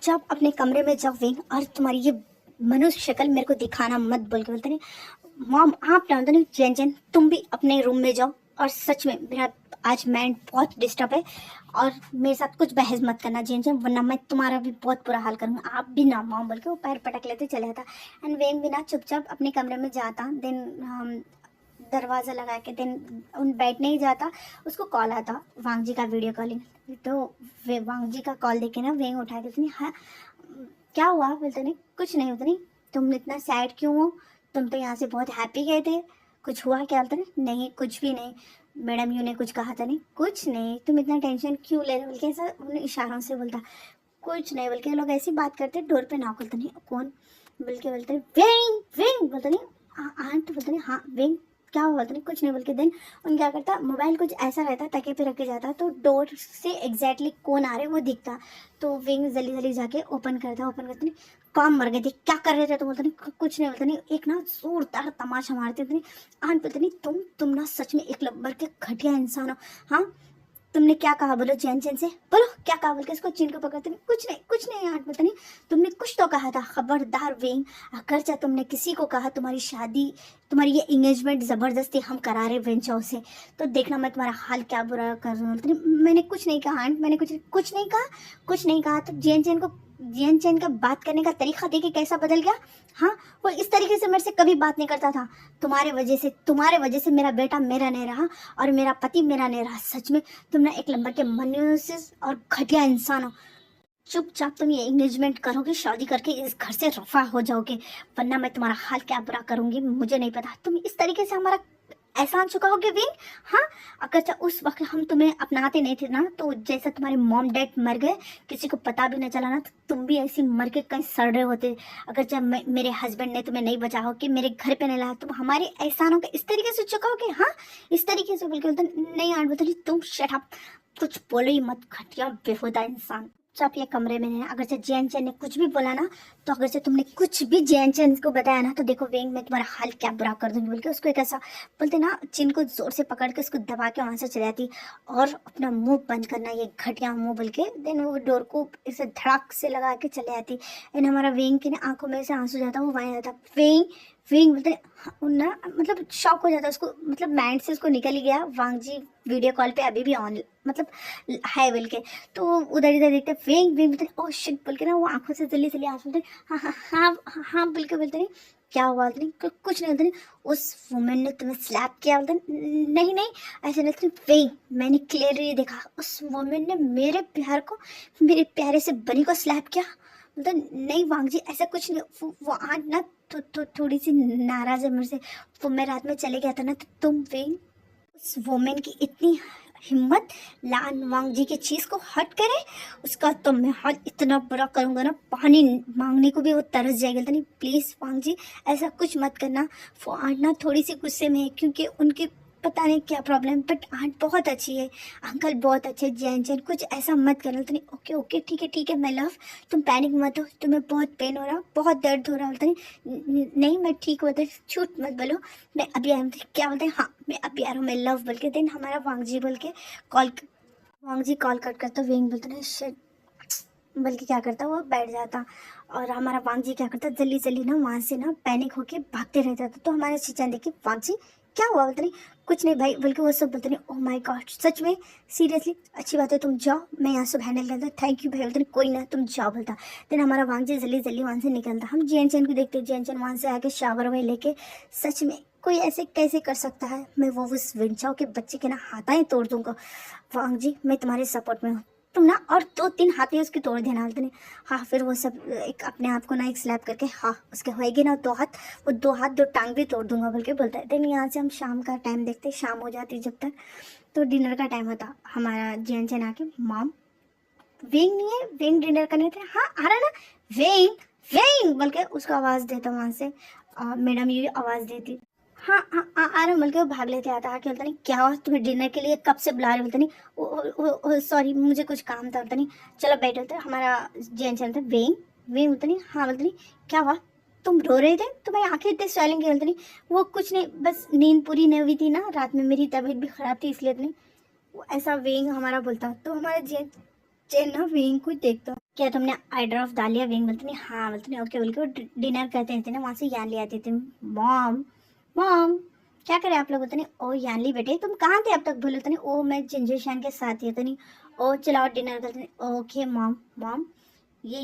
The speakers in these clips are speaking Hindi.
चुपचाप अपने कमरे में जाओ वेंग, और तुम्हारी ये मनुष्य शक्ल मेरे को दिखाना मत बोल के बोलते नहीं। मॉम आप ना होता नहीं, जैन जैन तुम भी अपने रूम में जाओ, और सच में मेरा आज माइंड बहुत डिस्टर्ब है, और मेरे साथ कुछ बहस मत करना जैन जैन, वरना मैं तुम्हारा भी बहुत बुरा हाल करूँगा। आप भी ना मॉम बोल के वो पैर पटक लेते चले जाता। एंड वेंग भी ना चुपचाप अपने कमरे में जाता। देन दरवाज़ा लगा के देन उन बैठने ही जाता। उसको कॉल आता वांग जी का, वीडियो कॉलिंग। तो वे वांग जी का कॉल देखे ना वेंग उठा देती नहीं। हाँ क्या हुआ बोलते नहीं, कुछ नहीं होता नहीं, तुम इतना सैड क्यों हो, तुम तो यहाँ से बहुत हैप्पी गए थे, कुछ हुआ क्या बोलते नहीं कुछ भी नहीं, मैडम यू ने कुछ कहा था नहीं, कुछ नहीं, तुम इतना टेंशन क्यों ले रहे हो बोल के ऐसा उन्हें इशारों से बोलता। कुछ नहीं बोल के लोग ऐसी बात करते, डोर पे नॉक बोलते नहीं कौन बोल के बोलते वेंग वेंग बोलते नहीं आंट बोलते नहीं हाँ वेंग क्या हुआ बोलते नहीं कुछ नहीं बोल के। देन उन क्या करता, मोबाइल कुछ ऐसा रहता तके पे रख के जाता, तो डोर से एग्जैक्टली कौन आ रहे वो दिखता। तो विंग जल्दी जल्दी जाके ओपन करता। ओपन करते नहीं काम मर गए थे, क्या कर रहे थे तो बोलते नहीं कुछ नहीं बोलते नहीं। एक ना जोरदार तमाशा मारते थे नहीं। आंट बोलते नहीं तुम ना सच में एक नंबर के घटिया इंसान हो। हाँ तुमने क्या कहा बोलो जैन जैन से बोलो क्या कहा बोल के इसको चीन को पकड़ते नहीं। कुछ नहीं आंट बोलते नहीं, तुमने कुछ तो कहा था, खबरदार वेंग, अगर चाहे तुमने किसी को कहा तुम्हारी शादी, तुम्हारी ये इंगेजमेंट ज़बरदस्ती हम करा रहे वेंचाओ से, तो देखना मैं तुम्हारा हाल क्या बुरा कर रहा हूँ। मैंने कुछ नहीं कहा आंट, मैंने कुछ नहीं कहा। तो जैन जैन को जैन चैन का बात करने का तरीका देखे कैसा बदल गया। हाँ वो इस तरीके से मेरे से कभी बात नहीं करता था, तुम्हारे वजह से मेरा बेटा मेरा नहीं रहा, और मेरा पति मेरा नहीं रहा। सच में तुम ना एक नंबर के मनुष्य और घटिया इंसान हो। चुपचाप तुम ये एंगेजमेंट करोगे, शादी करके इस घर से रफा हो जाओगे, वरना मैं तुम्हारा हाल क्या बुरा करूंगी मुझे नहीं पता। तुम इस तरीके से हमारा एहसान चुकाओगे विंग। हाँ अगर चाहे उस वक्त हम तुम्हें अपनाते नहीं थे ना, तो जैसा तुम्हारे मॉम डैड मर गए किसी को पता भी न चला ना, तो तुम भी ऐसी मर के कहीं सड़ रहे होते। अगर जब मेरे हस्बैंड ने तुम्हें नहीं बचा हो कि मेरे घर पे नहीं लाया, तुम हमारे एहसानों के इस तरीके से चुकाओगे। हाँ इस तरीके से बिल्कुल नहीं आंट बोलते तुम शट अप, कुछ बोलो ही मत घटिया बेहुदा इंसान। आप ये कमरे में है, अगर से जैन चैन ने कुछ भी बोला ना, तो अगर से तुमने कुछ भी जैन चैन को बताया ना, तो देखो वेंग मैं तुम्हारा हाल क्या बुरा कर दूंगी बोल के उसको एक ऐसा बोलते ना, चिन को जोर से पकड़ के उसको दबा के वहां से चली जाती, और अपना मुंह बंद करना ये घटिया मुंह बोल के। देन वो डोर को इसे धड़ाक से लगा के चले जाती। एंड हमारा वेंग की ना आंखों में से आंसू जाता, वो वहीं जाता वेंग वेंग बोलते ना, मतलब शॉक हो जाता उसको, मतलब माइंड से उसको निकल ही गया वांग जी वीडियो कॉल पे अभी भी ऑन, मतलब है बोल के। तो उधर इधर देखते वेंग वेंग बोलते ओ शिट बोल के ना, वो आंखों से जल्दी जल्दी आंसू बोलते हाँ हाँ हाँ हाँ हाँ बोल के बोलते नहीं क्या हुआ बोलते नहीं कुछ नहीं बोलते नहीं, उस वुमेन ने तुम्हें स्लैप किया बोलते नहीं नहीं ऐसे नहीं वेंग, मैंने क्लियरली देखा उस वुमेन ने मेरे प्यार को, मेरे प्यारे से बनी को स्लैप किया। मतलब नहीं वांग जी ऐसा कुछ नहीं, वो आंट ना थोड़ी सी नाराज है मेरे से, वो मैं रात में चले गया था ना, तो तुम वेंग उस वोमेन की इतनी हिम्मत लान वांग जी की चीज को हट करे, उसका तो मैं हाल इतना बुरा करूंगा ना, पानी मांगने को भी वो तरस जाएगा। तो नहीं प्लीज वांग जी ऐसा कुछ मत करना। वो आंट ना थोड़ी सी गुस्से में है क्योंकि उनकी पता नहीं क्या प्रॉब्लम, बट आंट बहुत अच्छी है, अंकल बहुत अच्छे, जैन जैन कुछ ऐसा मत करना। तो नहीं ओके ओके ठीक है मैं लव, तुम पैनिक मत हो, तुम्हें बहुत पेन हो रहा, बहुत दर्द हो रहा बोलते नहीं मैं ठीक होता, झूठ मत बोलो, मैं अभी आया हूँ। क्या बोलते हैं हाँ मैं अभी आ रहा हूँ मैं लव बोल के। देन हमारा वांग जी बोल के कॉल, वांग जी कॉल कट करता, वेंग बोलते ना शिट बल्कि क्या करता वो बैठ जाता, और हमारा वांग जी क्या करता जल्दी जल्दी ना वहाँ से ना पैनिक होके भागते रह जाता। तो हमारे चीचान देखिए वांग जी क्या हुआ बोलते नहीं कुछ नहीं भाई बल्कि वो सब बोलते नहीं ओह माय गॉड सच में सीरियसली अच्छी बात है तुम जाओ मैं यहाँ सब हैंडल करता, थैंक यू भाई बोलते नहीं कोई ना तुम जाओ बोलता। देन हमारा वांग जी जल्दी जल्दी वहाँ से निकलता। हम जैन चैन को देखते, जैन चैन वहाँ से आके शावर वही लेके, सच में कोई ऐसे कैसे कर सकता है, मैं वो उस विंचाओ के बच्चे के ना हाथाएं तोड़ दूंगा। वांग जी मैं तुम्हारे सपोर्ट में हूँ, तुम ना और 2-3 हाथें उसकी तोड़ देना बोलते नहीं। हाँ फिर वो सब एक अपने आप को ना एक स्लैप करके हाँ उसके होएगी ना 2 हाथ, वो 2 हाथ 2 टांग भी तोड़ दूंगा बोल के बोलता है। देन यहाँ से हम शाम का टाइम देखते, शाम हो जाती जब तक, तो डिनर का टाइम होता। हमारा जैन चैन आके मॉम वेंग नहीं है, वेंग डिनर करने थे, हाँ आ रहा ना वेंग वेंग बोल के उसको आवाज़ देता वहाँ से। मैडम ये आवाज़ देती हाँ हाँ आ रहा बोल के वो भाग लेते आता आके बोलता नहीं क्या हुआ तुम्हें डिनर के लिए कब से बुला रहे बोलते नहीं सॉरी मुझे कुछ काम था बोलता नहीं चलो बैठो। तो हमारा जैन चलता वेंग वेंग बोलता नहीं हाँ बोलते नहीं क्या हुआ तुम रो रहे थे तुम्हारी आंखें इतने स्वेलिंग की बोलते नहीं वो कुछ नहीं बस नींद पूरी नहीं हुई थी ना रात में, मेरी तबीयत भी खराब थी इसलिए। नहीं वो ऐसा वेंग हमारा बोलता। तो हमारा जैन चैन ना वेंग को देखता, क्या तुमने आई ड्रॉप डाल लिया? वेंग बोलती नहीं, हाँ बोलती नहीं, ओके बोल के वो डिनर करते थे ना, वहाँ से यान ले आती थी। मॉम मॉम क्या करे आप लोग? बोलते नहीं, ओ यानली बेटे तुम कहाँ थे अब तक? बोले तो नहीं, ओ मैं जिंजर शान के साथ ही तो नहीं, ओ चलाओ डिनर करते नहीं, ओके मॉम। मॉम ये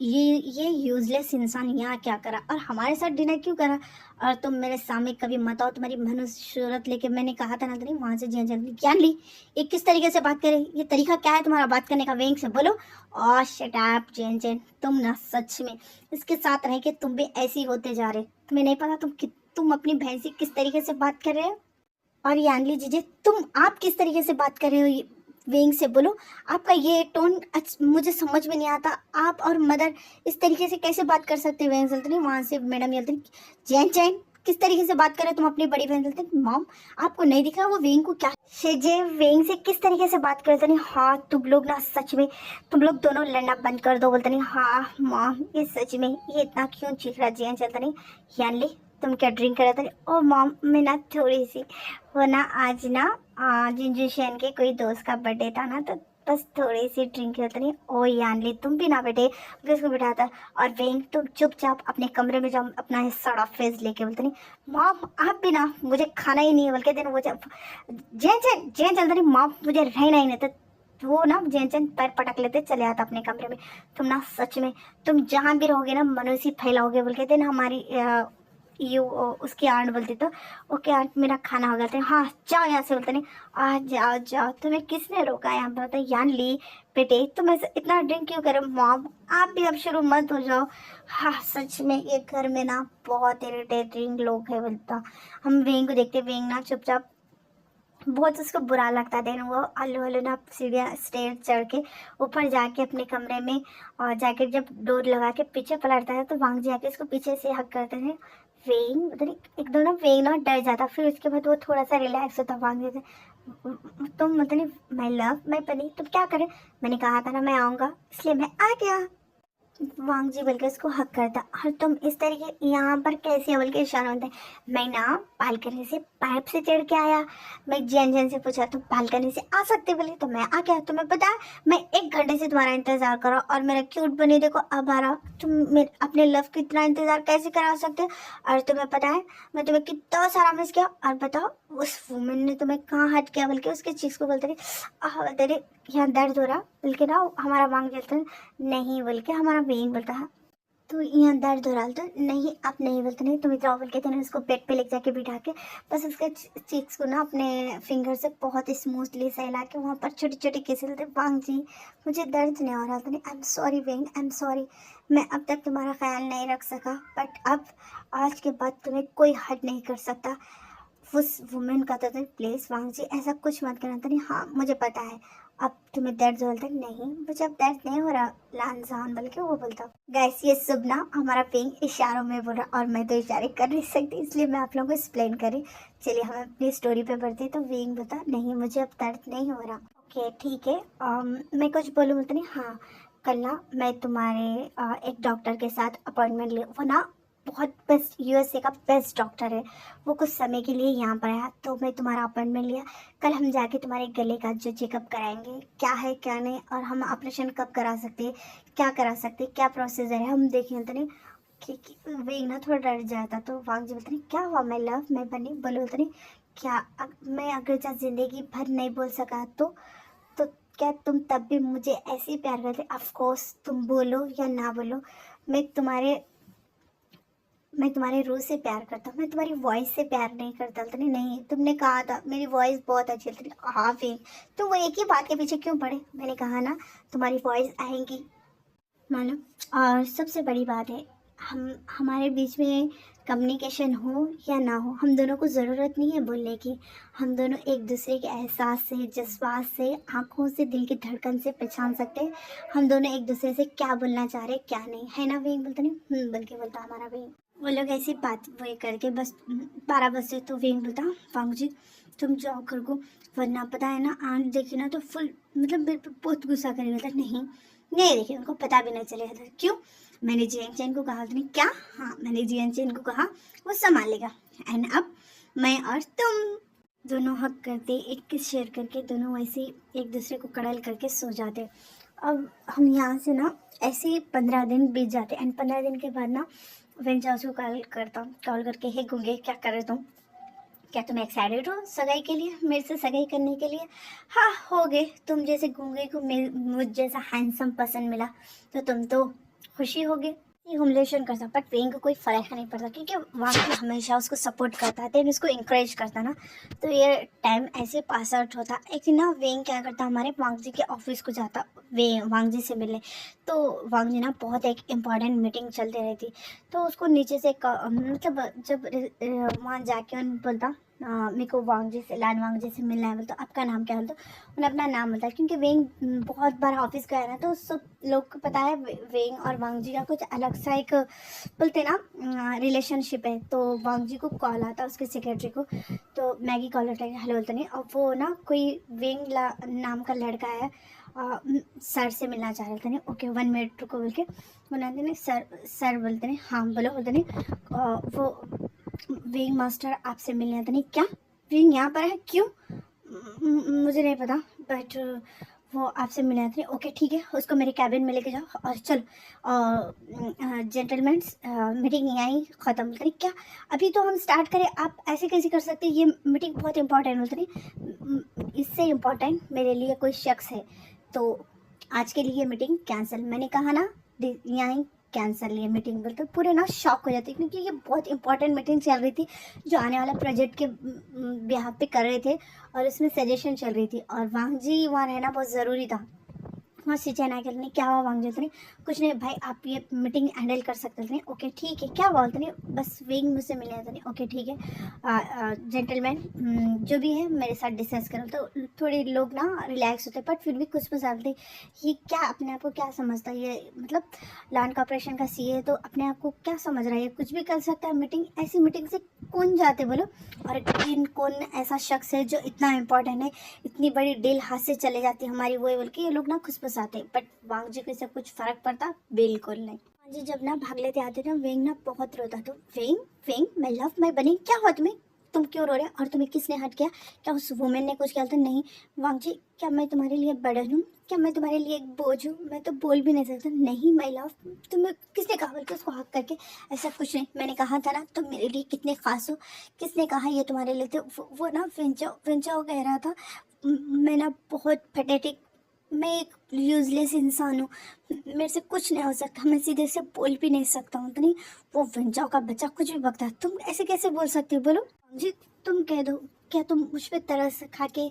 ये यूजलेस इंसान यहाँ क्या करा और हमारे साथ डिनर क्यों करा? और तुम मेरे सामने कभी मत आओ, तुम्हारी मनुष्य सूरत लेके मैंने कहा था ना, तो नहीं वहां से ज्ञान ली। ये किस तरीके से बात करे? ये तरीका क्या है तुम्हारा बात करने का? वेंग से बोलो। और शट अप जैन जैन, तुम ना सच में इसके साथ रह के तुम भी ऐसे ही होते जा रहे। तुम्हें नहीं पता तुम अपनी बहन से किस तरीके से बात कर रहे हो? और यानली जीजे आप किस तरीके से बात कर रहे हो? वेंग से बोलो। आपका ये टोन मुझे समझ में नहीं आता। आप और मदर इस तरीके से कैसे बात कर सकते हैं? वेंग चलते नहीं, वहां से मैडम चलते जैन जैन किस तरीके से बात कर रहे हो तुम अपनी बड़ी बहन? चलते मॉम आपको नहीं दिख रहा वो वेंग को क्या शेजे? वेंग से किस तरीके से बात करते नहीं? हाँ तुम लोग ना सच में, तुम लोग दोनों लड़ना बंद कर दो। बोलते नहीं हाँ मॉम ये सच में, ये इतना क्यों चीख रहा? जैन चलता नहीं, यानली तुम क्या ड्रिंक कर रहे थे? ओ मॉम मैं ना थोड़ी सी, वो ना आज ना जिंजू शेन के कोई दोस्त का बर्थडे था ना, तो बस थोड़ी सी ड्रिंक करते नहीं। ओ यानली तुम भी ना बेटे, फिर उसको बिठाता। और वेंग तुम चुपचाप अपने कमरे में जाओ, अपना ये सड़ा फेस लेके। बोलते नहीं मॉम आप भी ना, मुझे खाना ही नहीं है बल्कि दिन वो जैन जैन जैन चलता नहीं, मॉम मुझे रहना ही नहीं था। वो ना जैन जैन पैर पटक लेते चले आता अपने कमरे में। तुम ना सच में, तुम जहाँ भी रहोगे ना मनुष्य फैलाओगे। बोल के दिन हमारी यू उसकी आंट बोलती तो ओके आंट मेरा खाना हो गया था, हाँ जाओ यहाँ से। बोलते नहीं आ जाओ जाओ, तुम्हें किसने रोका यहाँ पर? बताओ यान ली बेटे तुम ऐसे इतना ड्रिंक क्यों करे? मॉम आप भी अब शुरू मत हो जाओ। हाँ सच में ये घर में ना बहुत इरिटेटिंग लोग है। बोलता हम वेंग को देखते, वेंग ना चुपचाप, बहुत उसको बुरा लगता था। वो हल्लू हल्लू ना सीढ़ियाँ स्टेयर चढ़ के ऊपर जाके अपने कमरे में, और जाके जब डोर लगा के पीछे पलटता था तो वांग जी आके उसको पीछे से हक करते थे। वेंग मतलब एकदम ना वेंग ना डर जाता, फिर उसके बाद वो थोड़ा सा रिलैक्स होता। वांग जी से तुम मतलब मैं लव मैं पनी तुम क्या करे? मैंने कहा था ना मैं आऊँगा इसलिए मैं आ गया। वांग जी बल्कि उसको हक करता, और तुम इस तरीके यहाँ पर कैसे? बोल के इशारा होता है। मैं ना बालकनी से पाइप से चढ़ के आया। मैं जैन जैन से पूछा तुम बालकनी से आ सकते? बोले तो मैं आ गया। तुम्हें पता है मैं 1 घंटे से तुम्हारा इंतजार कर रहा हूँ, और मेरा क्यूट बनी देखो अब आ रहा। तुम मेरे अपने लव का इतना इंतजार कैसे करा सकते हो? और तुम्हें पता है मैं तुम्हें कितना सारा मिस किया। और बताओ उस वुमेन ने तुम्हें कहाँ हट किया? बल्कि उसके चीज को बोलते रहे यहाँ दर्द हो रहा, बल्कि ना हमारा वांग जलता नहीं, बोल के हमारा वेंग बोलता है तो यहाँ दर्द हो रहा तो नहीं, आप नहीं बोलते नहीं, तुम जाओ। बोल के थे उसको बेड पे लेके जाके बिठा के बस उसके चीक्स को ना अपने फिंगर से बहुत स्मूथली सहला के वहाँ पर छोटी छोटी किस देते। वांग जी मुझे दर्द नहीं हो रहा था। नहीं आई एम सॉरी वेंग, आई एम सॉरी, मैं अब तक तुम्हारा ख्याल नहीं रख सका, बट अब आज के बाद तुम्हें कोई हद नहीं कर सकता। उस वुमेन का तो प्लीज वांग जी ऐसा कुछ मत करना था। नहीं हाँ मुझे पता है अब तुम्हें दर्द हो रहा है। नहीं मुझे अब दर्द नहीं हो रहा लानजान, बल्कि वो बोलता। गैस ये सब ना हमारा पिंग इशारों में बोल रहा, और मैं तो इशारे कर नहीं सकती, इसलिए मैं आप लोगों को एक्सप्लेन करी। चलिए हम अपनी स्टोरी पे बढ़ते। तो विंग बता नहीं मुझे अब दर्द नहीं हो रहा। ओके ठीक है, मैं कुछ बोलूँ? बोलते नहीं हाँ कल ना मैं तुम्हारे एक डॉक्टर के साथ अपॉइंटमेंट ले, वो ना बहुत बेस्ट यूएसए का बेस्ट डॉक्टर है, वो कुछ समय के लिए यहाँ पर आया, तो मैं तुम्हारा अपॉइंटमेंट लिया। कल हम जाके तुम्हारे गले का जो चेकअप कराएंगे क्या है क्या नहीं, और हम ऑपरेशन कब करा सकते हैं, क्या करा सकते हैं, क्या प्रोसीजर है हम देखें। तो नहीं वे ना थोड़ा डर जाता। तो वांग जी बोलते नहीं क्या हुआ मैं लव मैं बनी? बोले बोलते नहीं क्या मैं अगर जब जिंदगी भर नहीं बोल सका तो क्या तुम तब भी मुझे ऐसे ही प्यार करते? ऑफ कोर्स तुम बोलो या ना बोलो मैं तुम्हारे रूह से प्यार करता हूँ, मैं तुम्हारी वॉइस से प्यार नहीं करता। तो नहीं तुमने कहा था मेरी वॉइस बहुत अच्छी लगती है। हाँ फिर तुम वो एक ही बात के पीछे क्यों पड़े? मैंने कहा ना तुम्हारी वॉइस आएंगी मालूम। और सबसे बड़ी बात है हम हमारे बीच में कम्युनिकेशन हो या ना हो, हम दोनों को ज़रूरत नहीं है बोलने की। हम दोनों एक दूसरे के एहसास से, जज्बात से, आँखों से, दिल की धड़कन से पहचान सकते हैं हम दोनों एक दूसरे से क्या बोलना चाह रहे क्या नहीं, है ना वेंग? बोलते नहीं बल्कि बोलता हमारा वेंग। वो लोग ऐसी बात वही करके बस 12 बजे तो वेंग बोलता वांग जी तुम जाओ घर को, वरना पता है ना आंट देखी ना तो फुल मतलब मेरे पे बहुत गुस्सा करेगा। बोलता नहीं नहीं देखिए उनको पता भी नहीं चलेगा था। क्यों? मैंने जियन चैन को कहा नहीं क्या? हाँ मैंने जियन चैन को कहा वो संभालेगा। एंड अब मैं और तुम दोनों हक करते, एक किस शेयर करके दोनों वैसे एक दूसरे को कड़ल करके सो जाते। अब हम यहाँ से ना ऐसे ही 15 दिन बीत जाते एंड 15 दिन के बाद ना वेंचास को कॉल करता हूँ, कॉल करके हे गूंगे क्या कर रहे तुम, क्या तुम एक्साइटेड हो सगाई के लिए, मेरे से सगाई करने के लिए। हाँ हो गए, तुम जैसे गूंगे को मुझ जैसा हैंडसम पसंद मिला तो तुम तो खुशी हो गए। ह्यूमिलेशन करता बट वेंग को कोई फ़र्क नहीं पड़ता क्योंकि वहाँ पे हमेशा उसको सपोर्ट करता है देन उसको इंकरेज करता ना। तो ये टाइम ऐसे पास आउट होता। एक दिन ना वेंग क्या करता, हमारे वांग जी के ऑफिस को जाता वांग जी से मिलने। तो वांग जी ना बहुत एक इम्पॉर्टेंट मीटिंग चलती रही थी, तो उसको नीचे से मतलब जब वहाँ जाके उन बोलता मेरे को वांग जी से लान वांग जी से मिलना है, बोलता आपका नाम क्या, बोलता उन्हें अपना नाम बोलता क्योंकि वेंग बहुत बार ऑफिस गया ना तो सब लोग को पता है वेंग और वांग जी का कुछ अलग सा एक बोलते ना रिलेशनशिप है। तो वांग जी को कॉल आता उसके सेक्रेटरी को, तो मैगी कॉल उठाई हेलो बोलते नहीं, और वो ना कोई वेंग नाम का लड़का है सर से मिलना चाह रहे थे नहीं। ओके 1 मिनट रुको बोल के बोलते नहीं, सर बोलते नहीं, हाँ बोलो बोलते नहीं वो वेंग मास्टर आपसे मिलने आते नहीं। क्या वेंग यहाँ पर है, क्यों, मुझे नहीं पता बट वो आपसे मिलने आते नहीं। ओके ठीक है, उसको मेरे कैबिन में लेके जाओ और चलो जेंटलमैन मीटिंग यहाँ ही ख़त्म। बोलते नहीं क्या अभी तो हम स्टार्ट करें, आप ऐसे कैसे कर सकते हैं, ये मीटिंग बहुत इंपॉर्टेंट। बोलते नहीं इससे इम्पॉर्टेंट मेरे लिए कोई शख्स है, तो आज के लिए मीटिंग कैंसिल। मैंने कहा ना यहाँ ही कैंसिल ये मीटिंग। बोलते पूरे ना शॉक हो जाते क्योंकि ये बहुत इंपॉर्टेंट मीटिंग चल रही थी जो आने वाला प्रोजेक्ट के बिहाफ पे कर रहे थे और इसमें सजेशन चल रही थी और वांग जी वहाँ रहना बहुत ज़रूरी था। वहाँ से चैना के नहीं क्या हुआ वांग जी, नहीं कुछ नहीं भाई आप ये मीटिंग हैंडल कर सकते थे नहीं। ओके ठीक है, क्या बोलते नहीं, बस वेंग मुझसे मिलने आते नहीं। ओके ठीक है जेंटलमैन जो भी है मेरे साथ डिस्कस करो। तो थोड़े लोग ना रिलैक्स होते बट फिर भी कुछ पसंद ये क्या अपने आप को क्या समझता है, ये मतलब लैंड कॉर्पोरेशन का सीए तो अपने आप को क्या समझ रहा है, कुछ भी कर सकता है। मीटिंग ऐसी मीटिंग से कौन जाते बोलो, और कौन ऐसा शख्स है जो इतना इम्पोर्टेंट है, इतनी बड़ी डील हाथ से चले जाती है हमारी वो बोल के ये लोग ना खुश आते। बट वांग जी को इससे कुछ फर्क पड़ता बिल्कुल नहीं। वांग जी जब ना भाग लेते आते ना वेंग ना बहुत रोता। तो वेंग वेंग मैं लव मैं बनी, क्या हुआ तुम्हें, तुम क्यों रो रहे हो, और तुम्हें किसने हट किया, क्या उस वुमेन ने कुछ किया। तो नहीं वांग जी क्या मैं तुम्हारे लिए बर्डन हूँ, क्या मैं तुम्हारे लिए एक बोझ हूँ, मैं तो बोल भी नहीं सकता। नहीं माय लव तुम्हें किसने कहा, बोल के उसको हक करके ऐसा कुछ नहीं, मैंने कहा था ना तुम मेरे लिए कितने खास हो, किसने कहा ये तुम्हारे लिए। तो वो ना विंचो कह रहा था मैं ना बहुत पैथेटिक, मैं एक यूजलेस इंसान हूँ, मेरे से कुछ नहीं हो सकता, मैं सीधे से बोल भी नहीं सकता हूँ। तो नहीं वो विंचाओ का बच्चा कुछ भी बकता है, तुम ऐसे कैसे बोल सकते हो, बोलो जी तुम कह दो, क्या तुम मुझ पे तरस खा के,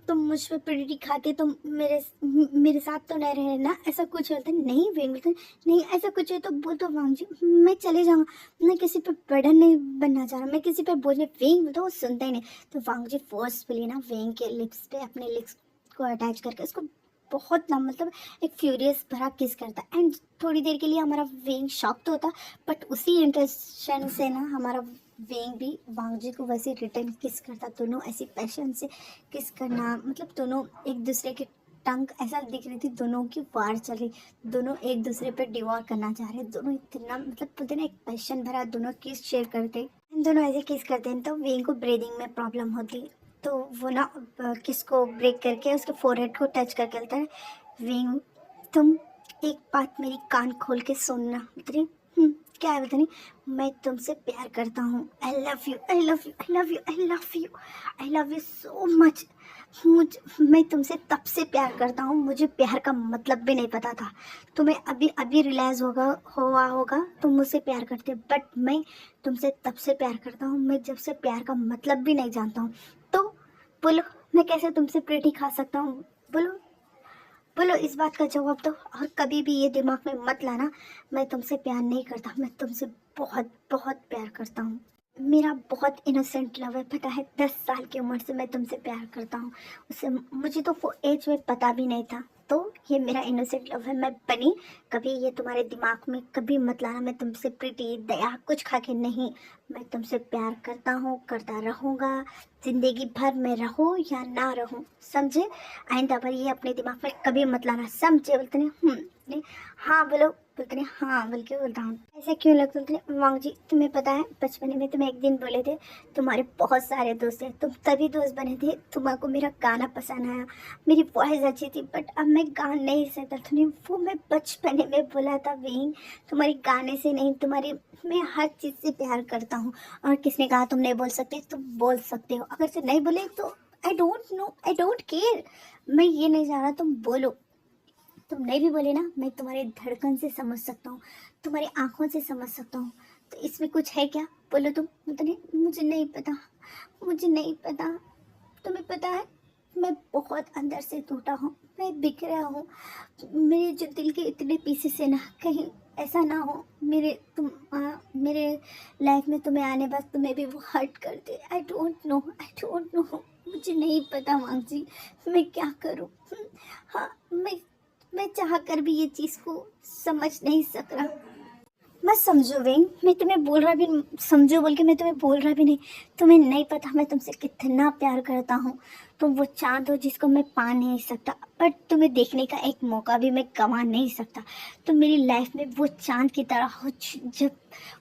तुम मुझ पे प्रिडिटी खा के तुम मेरे साथ तो नहीं रहे ना, ऐसा कुछ होता नहीं। वेंग बोलते नहीं ऐसा कुछ है तो बोल दो वांग जी मैं चले जाऊँगा, मैं किसी पे बर्डन नहीं बनना चाह रहा, मैं किसी पे बोलने। वेंग बोलते वो सुनता ही नहीं। तो वांग जी फोर्सफुली ना वेंग के लिप्स पे अपने लिप्स को अटैच करके उसको बहुत ना मतलब एक फ्यूरियस भरा किस करता है। एंड थोड़ी देर के लिए हमारा वेंग शॉक तो होता बट उसी इंटरेक्शन से ना हमारा वेंग भी वांग जी को वैसे रिटर्न किस करता। दोनों ऐसी पैशन से किस करना, मतलब दोनों एक दूसरे के टंग ऐसा दिख रही थी, दोनों की वार चल रही, दोनों एक दूसरे पे डिवोर करना चाह रहे, दोनों इतना मतलब बोलते ना एक पैशन भरा दोनों किस शेयर करते। दोनों ऐसे किस करते हैं तो वेंग को ब्रीदिंग में प्रॉब्लम होती, तो वो ना किस को ब्रेक करके उसके फोरहेड को टच करके बोलता है वेंग तुम एक बात मेरी कान खोल के सुनना। बोलते क्या है, बोलते नहीं मैं तुमसे प्यार करता हूँ, आई love you I love you I love you I love you I love you so much. मैं तुमसे तब से प्यार करता हूँ, मुझे प्यार का मतलब भी नहीं पता था, तुम्हें अभी अभी रियलाइज़ होगा तुम मुझसे प्यार करते, बट मैं तुमसे तब से प्यार करता हूँ, मैं जब से प्यार का मतलब भी नहीं जानता हूँ। तो बोलो मैं कैसे तुमसे प्रेटी खा सकता हूँ, बोलो बोलो इस बात का जवाब दो। और कभी भी ये दिमाग में मत लाना मैं तुमसे प्यार नहीं करता, मैं तुमसे बहुत बहुत प्यार करता हूँ। मेरा बहुत इनोसेंट लव है, पता है 10 साल की उम्र से मैं तुमसे प्यार करता हूँ, उससे मुझे तो वो एज में पता भी नहीं था। तो ये मेरा इनोसेंट लव है, मैं बनी, कभी ये तुम्हारे दिमाग में कभी मत लाना मैं तुमसे प्रीति दया कुछ खा के नहीं, मैं तुमसे प्यार करता हूँ, करता रहूँगा, जिंदगी भर में रहूँ या ना रहूँ, समझे। आइंदा पर ये अपने दिमाग में कभी मत लाना, समझे। बोलते नहीं नहीं हाँ बोलो बोलते नहीं हाँ बोल के बोलता हूँ। ऐसा क्यों लगता बोलते नहीं वांग जी तुम्हें पता है बचपन में तुम्हें एक दिन बोले थे तुम्हारे बहुत सारे दोस्त हैं, तुम तभी दोस्त बने थे, तुम्हारे मेरा गाना पसंद आया, मेरी वॉइस अच्छी थी, बट अब मैं गा नहीं सकता। तुमने वो मैं बचपन में बोला था वेइंग, तुम्हारे गाने से नहीं, तुम्हारी मैं हर चीज़ से प्यार करता हूँ। और किसने कहा तुम नहीं बोल सकते, तुम बोल सकते हो, अगर से नहीं बोले तो आई don't know, I don't care, मैं ये नहीं चाह रहा तुम बोलो। तुम नहीं भी बोले ना, मैं तुम्हारे धड़कन से समझ सकता हूँ, तुम्हारी आंखों से समझ सकता हूँ, तो इसमें कुछ है क्या, बोलो तुम। नहीं मुझे नहीं पता, मुझे नहीं पता, तुम्हें पता है मैं बहुत अंदर से टूटा हूँ, मैं बिखरा हूँ, मेरे जो दिल के इतने पीसेस है ना, कहीं ऐसा ना हो मेरे लाइफ में तुम्हें आने बाद तुम्हें भी वो हर्ट कर दे। I don't know, I don't know, मुझे नहीं पता मांग जी मैं क्या करूँ। हाँ मैं चाह कर भी ये चीज़ को समझ नहीं सक रहा। मैं समझो वेंग, मैं तुम्हें बोल रहा भी समझो बोल के मैं तुम्हें बोल रहा भी नहीं, तुम्हें नहीं पता मैं तुमसे कितना प्यार करता हूँ। तुम वो चांद हो जिसको मैं पा नहीं सकता, बट तुम्हें देखने का एक मौका भी मैं गंवा नहीं सकता। तुम मेरी लाइफ में वो चांद की तरह हो, जब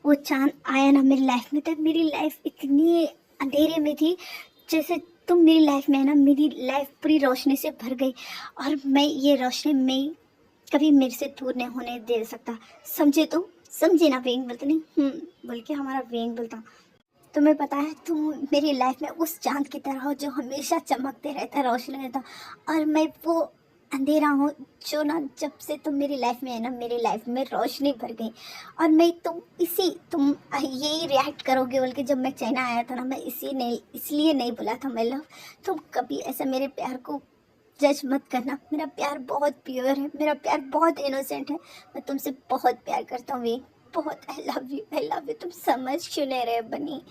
वो चांद आया ना मेरी लाइफ में, तब मेरी लाइफ इतनी अंधेरे में थी, जैसे तुम मेरी लाइफ में है ना, मेरी लाइफ पूरी रोशनी से भर गई। और मैं ये रोशनी में कभी मेरे से दूर नहीं होने दे सकता, समझे तुम, समझे ना वेंग बोलते नहीं बोल के हमारा वेंग बोलता। तुम्हें पता है तुम मेरी लाइफ में उस चांद की तरह हो जो हमेशा चमकते रहता, रोशनी रहता, और मैं वो अंधेरा हूँ जो ना, जब से तुम मेरी लाइफ में है ना, मेरी लाइफ में रोशनी भर गई। और मैं तुम यही रिएक्ट करोगे बोल के जब मैं चाइना आया था ना, मैं इसलिए नहीं बोला था मैं लव। तुम कभी ऐसा मेरे प्यार को जज मत करना, मेरा प्यार बहुत प्योर है, मेरा प्यार बहुत इनोसेंट है, मैं तुमसे बहुत प्यार करता हूँ वे, बहुत। आई love you, I love you. तुम समझ क्यों नहीं रहे बनी,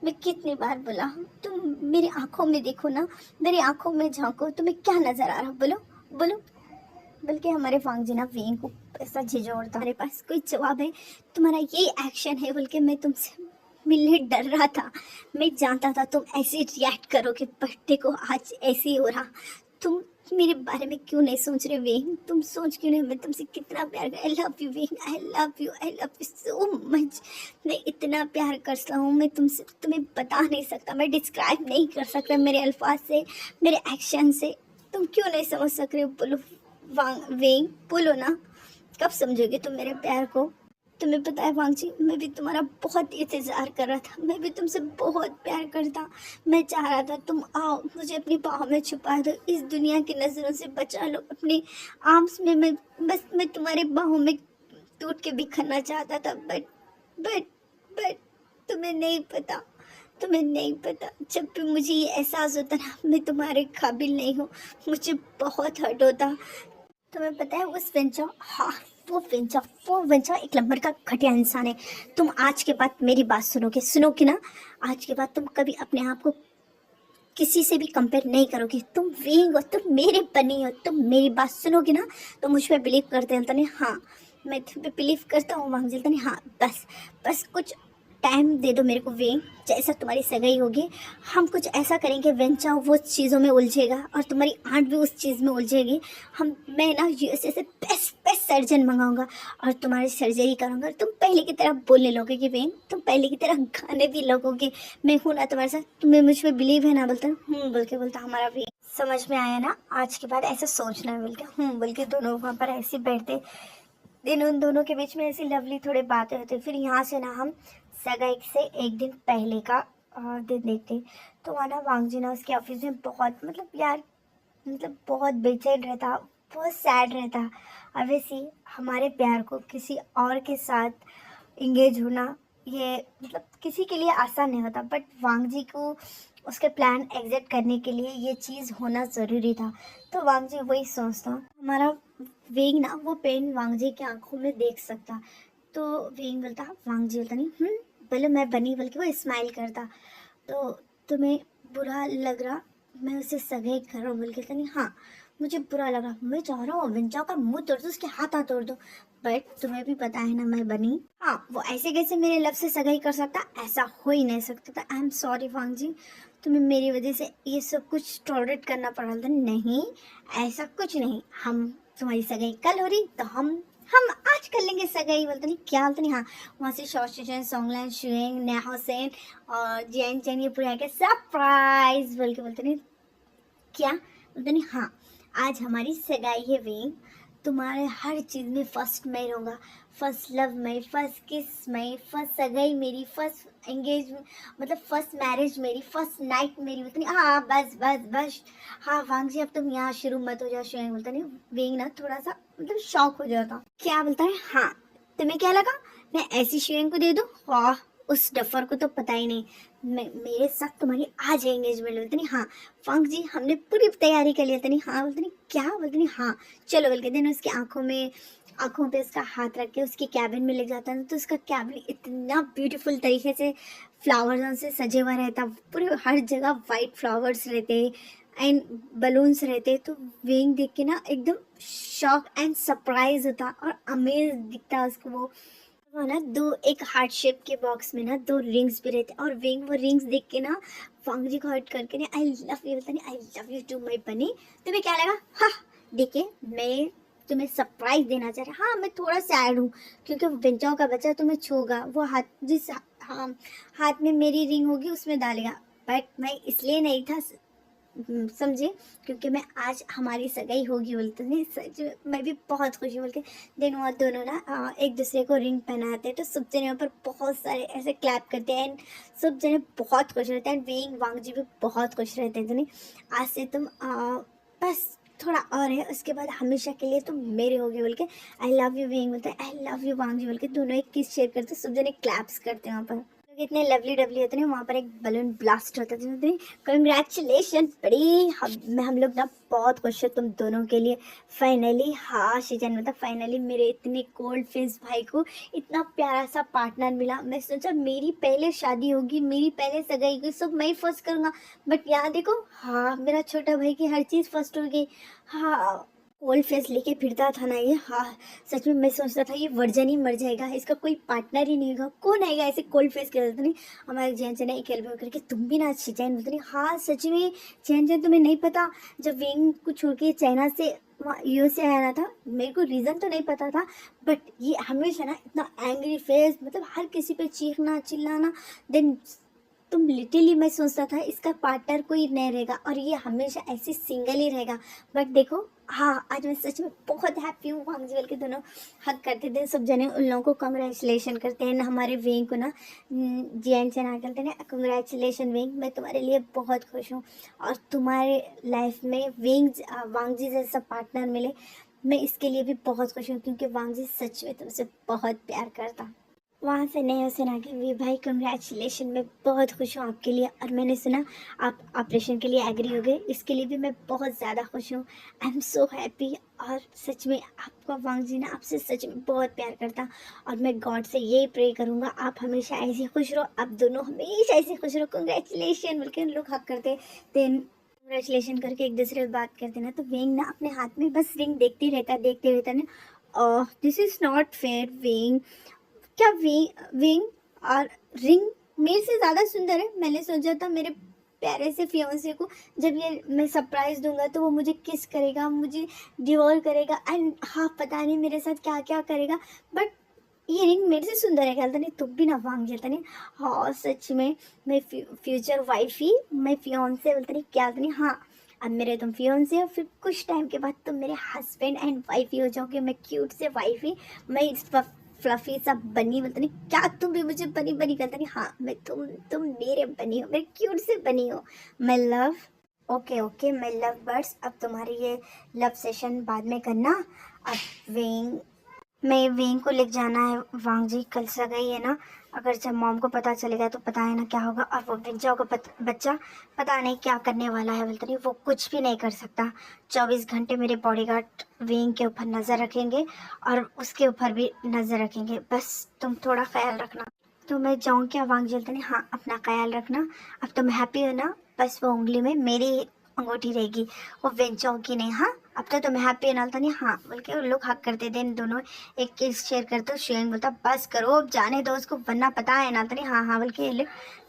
मैं कितनी बार बोला हूँ, तुम मेरी आंखों में देखो ना, मेरी आंखों में झांको, तुम्हें क्या नजर आ रहा, बोलो बोलो। बल्कि हमारे वांग जी ना वेंग को ऐसा झिझोड़ता, मेरे पास कोई जवाब है, तुम्हारा ये एक्शन है बोल के मैं तुमसे मिलने डर रहा था, मैं जानता था तुम ऐसे रिएक्ट करोगे, बर्थडे को आज ऐसे ही हो रहा। तुम मेरे बारे में क्यों नहीं सोच रहे वेंग, तुम सोच क्यों नहीं मैं तुमसे कितना प्यार कर, आई लव यू वेंग, आई love you, I love you so much. मैं इतना प्यार करता हूँ, मैं तुमसे तुम्हें बता नहीं सकता, मैं डिस्क्राइब नहीं कर सकता मेरे अल्फाज से, मेरे एक्शन से। तुम क्यों नहीं समझ सक रहे हो, बोलो वेंग, बोलो ना, कब समझोगे तुम मेरे प्यार को। तुम्हें पता है वांग जी, मैं भी तुम्हारा बहुत इंतज़ार कर रहा था, मैं भी तुमसे बहुत प्यार करता, मैं चाह रहा था तुम आओ, मुझे अपनी बाहों में छुपा दो, इस दुनिया की नज़रों से बचा लो, अपनी आर्म्स में मैं तुम्हारे बाहों में टूट के बिखरना चाहता था, बट तुम्हें नहीं पता, तुम्हें नहीं पता, जब भी मुझे ये एहसास होता ना मैं तुम्हारे काबिल नहीं हूँ, मुझे बहुत हर्ट होता। तुम्हें पता है उस वेंचर, हाँ वो वेंचर एक नंबर का घटिया इंसान है। तुम आज के बाद मेरी बात सुनोगे ना, आज के बाद तुम कभी अपने आप को किसी से भी कंपेयर नहीं करोगे। तुम वेंग हो, तुम मेरे बनी हो, तुम मेरी बात सुनोगे ना तो मुझ पर बिलीव करते हैं। नहीं हाँ मैं तुम पे बिलीव करता हूँ वांग नहीं हाँ, बस कुछ टाइम दे दो मेरे को वेंग, जैसा तुम्हारी सगाई होगी हम कुछ ऐसा करेंगे, वेंचा वो चीज़ों में उलझेगा और तुम्हारी आंट भी उस चीज़ में उलझेगी। मैं ना यूएसए से बेस्ट सर्जन मंगाऊंगा और तुम्हारी सर्जरी करूंगा, तुम पहले की तरह बोलने लोगे कि वेंग, तुम पहले की तरह गाने भी लगोगे, मैं हूँ ना तुम्हारे साथ, तुम्हें मुझ पर बिलीव है ना, बोलता बोल के बोलता हमारा वेंग। समझ में आया ना, आज के बाद ऐसा सोचना है बोल के बोल के दोनों वहाँ पर ऐसे बैठते, दिन उन दोनों के बीच में ऐसी लवली थोड़ी बातें होती। फिर यहाँ से ना हम सगाई से एक दिन पहले का दिन देखते, तो वहाँ ना वांग जी ना उसके ऑफिस में बहुत मतलब बहुत बेचैन रहता, बहुत सैड रहता। और वैसे हमारे प्यार को किसी और के साथ इंगेज होना ये मतलब किसी के लिए आसान नहीं होता, बट वांग जी को उसके प्लान एग्जिट करने के लिए ये चीज़ होना ज़रूरी था। तो वांग जी वही सोचता, हमारा वेंग ना वो पेन वांग जी की आंखों में देख सकता। तो वेंग बोलता, वांग जी बोलता नहीं बोले मैं बनी, बल्कि वो स्माइल करता। तो तुम्हें बुरा लग रहा मैं उसे सगाई कर रहा हूँ बोल के, नहीं हाँ मुझे बुरा लगा, मैं चाह रहा हूँ विंचा का मुंह तोड़ दो, उसके हाथ तोड़ दो, बट तुम्हें भी पता है ना मैं बनी, हाँ वो ऐसे कैसे मेरे लव से सगाई कर सकता, ऐसा हो ही नहीं सकता था। आई एम सॉरी वांग जी, तुम्हें मेरी वजह से ये सब कुछ टॉलरेट करना पड़ा था। नहीं ऐसा कुछ नहीं, हम तुम्हारी सगाई कल हो रही तो हम आज आज कर लेंगे सगाई, बोलते नहीं क्या, बोलते नहीं हाँ। वहाँ से शॉर्ट सोंगलान शुएंग नेहा हुसैन और जैन चैन ये पूरे आके सरप्राइज बोल के बोलते नहीं क्या, बोलते नहीं हाँ आज हमारी सगाई है वेंग, तुम्हारे हर चीज़ में फर्स्ट मैं रहूँगा, फर्स्ट लव मैं, फर्स्ट किस मैं, फर्स्ट सगाई मेरी, फर्स्ट एंगेजमेंट मतलब फर्स्ट मैरिज मेरी, फर्स्ट नाइट मेरी, बोलते नहीं हाँ बस बस बस। हाँ वांग जी अब तुम यहाँ शुरू मत हो जाओ शुएंग, बोलता नहीं वेंग ना थोड़ा सा मतलब शॉक हो जाता, क्या बोलता है हाँ तुम्हें क्या लगा मैं ऐसी शुएंग को दे दूँ, वाह उस डफर को तो पता ही नहीं मेरे साथ तुम्हारी आज है एंगेजमेंट, बोलते नहीं हाँ फंक जी हमने पूरी तैयारी कर लिया था, नहीं हाँ बोलते नहीं क्या, बोलते नहीं हाँ चलो, बोल के दिन उसकी आंखों पे उसका हाथ रख के उसके कैबिन में ले जाता है, तो उसका कैबिन इतना ब्यूटीफुल तरीके से फ्लावर्स से सजे हुआ रहता, पूरे हर जगह वाइट फ्लावर्स रहते एंड बलून्स रहते, तो वेंग देख के ना एकदम शॉक एंड सरप्राइज होता और अमेज दिखता उसको वो ना दो एक हार्ट शेप के बॉक्स में ना दो रिंग्स भी रहते और वेंग वो रिंग्स देख के ना वांग जी को हर्ट करके ना आई लव यू, बोलता नहीं I love you too my bunny, तुम्हें क्या लगा, हाँ देखिए मैं तुम्हें सरप्राइज देना चाह रहा, हाँ मैं थोड़ा सैड हूँ क्योंकि विंचाओ का बच्चा तुम्हें छूगा, वो हाथ जिस हाँ हाथ में मेरी रिंग होगी उसमें डालेगा, बट मैं इसलिए नहीं था समझे क्योंकि मैं आज हमारी सगाई होगी, बोलते नहीं सच मैं भी बहुत खुशी बोल के दिन और दोनों ना एक दूसरे को रिंग पहनाते हैं, तो सब जने वहाँ पर बहुत सारे ऐसे क्लैप करते हैं एंड सब जने बहुत खुश रहते हैं एंड वेंग वांग जी भी बहुत खुश रहते हैं, तो नहीं आज से तुम बस थोड़ा और है उसके बाद हमेशा के लिए तुम मेरे होगे, बोल के आई लव यू वेंग बोलते हैं आई लव यू वांग जी बोल के दोनों एक किस शेयर करते सब जने क्लैप्स करते हैं वहाँ पर, इतने लवली डबली होते हैं वहाँ पर एक बलून ब्लास्ट होता है, कंग्रेचुलेशन बड़ी हम लोग ना बहुत खुश है तुम दोनों के लिए, फाइनली हाँ शीजन मतलब फाइनली मेरे इतने कोल्ड फेस भाई को इतना प्यारा सा पार्टनर मिला, मैं सोचा मेरी पहले शादी होगी मेरी पहले सगाई होगी सब मैं ही फर्स्ट करूँगा, बट यहाँ देखो हाँ मेरा छोटा भाई की हर चीज़ फर्स्ट हो गई, हाँ कोल्ड फेस लेके फिरता था ना ये, हाँ सच में मैं सोचता था ये वर्जन ही मर जाएगा, इसका कोई पार्टनर ही नहीं होगा, कौन आएगा ऐसे कोल्ड फेस के, नहीं हमारे जैन चैन एक एल्बम करके तुम भी ना चैन, बोलते नहीं हाँ सच में जैन चैन तुम्हें नहीं पता जब वेंग को छोड़ के चाइना से यूएसए आया था, मेरे को रीज़न तो नहीं पता था बट ये हमेशा ना इतना एंग्री फेस मतलब हर किसी पे चीखना चिल्लाना, देन तुम लिटरली मैं सोचता था इसका पार्टनर कोई नहीं रहेगा और ये हमेशा ऐसे सिंगल ही रहेगा, बट देखो हाँ आज मैं सच में बहुत हैप्पी हूँ, वांग जी के दोनों हक करते थे सब जने उन लोगों को कंग्रेचुलेशन करते हैं, हमारे वेंग को ना जैन चैन आ करते हैं कंग्रेचुलेशन वेंग मैं तुम्हारे लिए बहुत खुश हूँ और तुम्हारे लाइफ में वांग जी जैसा पार्टनर मिले मैं इसके लिए भी बहुत खुश हूँ क्योंकि वांग जी सच में तुमसे बहुत प्यार करता। वहाँ से नए हुसैन आगे वी भाई कंग्रेचुलेशन मैं बहुत खुश हूँ आपके लिए और मैंने सुना आप ऑपरेशन के लिए एग्री हो गए, इसके लिए भी मैं बहुत ज़्यादा खुश हूँ, आई एम सो हैप्पी और सच में आपका वांग जी ना आपसे सच में बहुत प्यार करता और मैं गॉड से यही प्रे करूँगा आप हमेशा ऐसे खुश रहो, आप दोनों हमेशा ऐसे खुश रहो, कंग्रेचुलेशन बोल के लोग हक करते देन कंग्रेचुलेशन करके एक दूसरे से बात करते ना, तो वेंग ना अपने हाथ में बस रिंग देखते रहता ना, दिस इज़ नॉट फेयर वेंग, क्या विंग और रिंग मेरे से ज़्यादा सुंदर है, मैंने सोचा था मेरे प्यारे से फियांसे को जब ये मैं सरप्राइज दूंगा तो वो मुझे किस करेगा मुझे डिवोर करेगा एंड हाँ पता नहीं मेरे साथ क्या क्या करेगा, बट ये रिंग मेरे से सुंदर है, कहता नहीं तुम भी ना वांग जाता नहीं हाँ सच में मैं फ्यूचर वाइफ ही मैं फियांसे बोलते नहीं क्या नहीं हाँ अब मेरे तुम फियांसे हो फिर कुछ टाइम के बाद तुम मेरे हस्बैंड एंड वाइफ ही हो जाओगे, मैं क्यूट से वाइफ ही मैं इस फ्लफी सा बनी, बोलते नहीं क्या तुम भी मुझे बनी बनी करता नहीं हाँ मैं तुम मेरे बनी हो मेरे क्यूट से बनी हो मैं लव ओके मैं लव बर्ड्स, अब तुम्हारी ये लव सेशन बाद में करना, अब वेंग को लेके जाना है वांग जी कल सगाई है ना, अगर जब मॉम को पता चलेगा तो पता है ना क्या होगा और वो विंचाओ का बच्चा पता नहीं क्या करने वाला है, बोलते नहीं वो कुछ भी नहीं कर सकता, 24 घंटे मेरे बॉडीगार्ड वेंग के ऊपर नज़र रखेंगे और उसके ऊपर भी नज़र रखेंगे, बस तुम थोड़ा ख्याल रखना, तो मैं जाऊँ क्या वांग जी, बोलते नहीं हाँ अपना ख्याल रखना, अब तुम हैप्पी हो ना, बस वो उंगली में मेरी अंगूठी रहेगी वो विंचाओ की नहीं, हाँ अब तो तुम्हें हैप्पी है ना, नहीं हाँ बोल के लोग हक करते थे दोनों एक किस शेयर करते, शेयर बोलता बस करो अब जाने दो उसको वरना पता है ना, नहीं हाँ बोल के लोग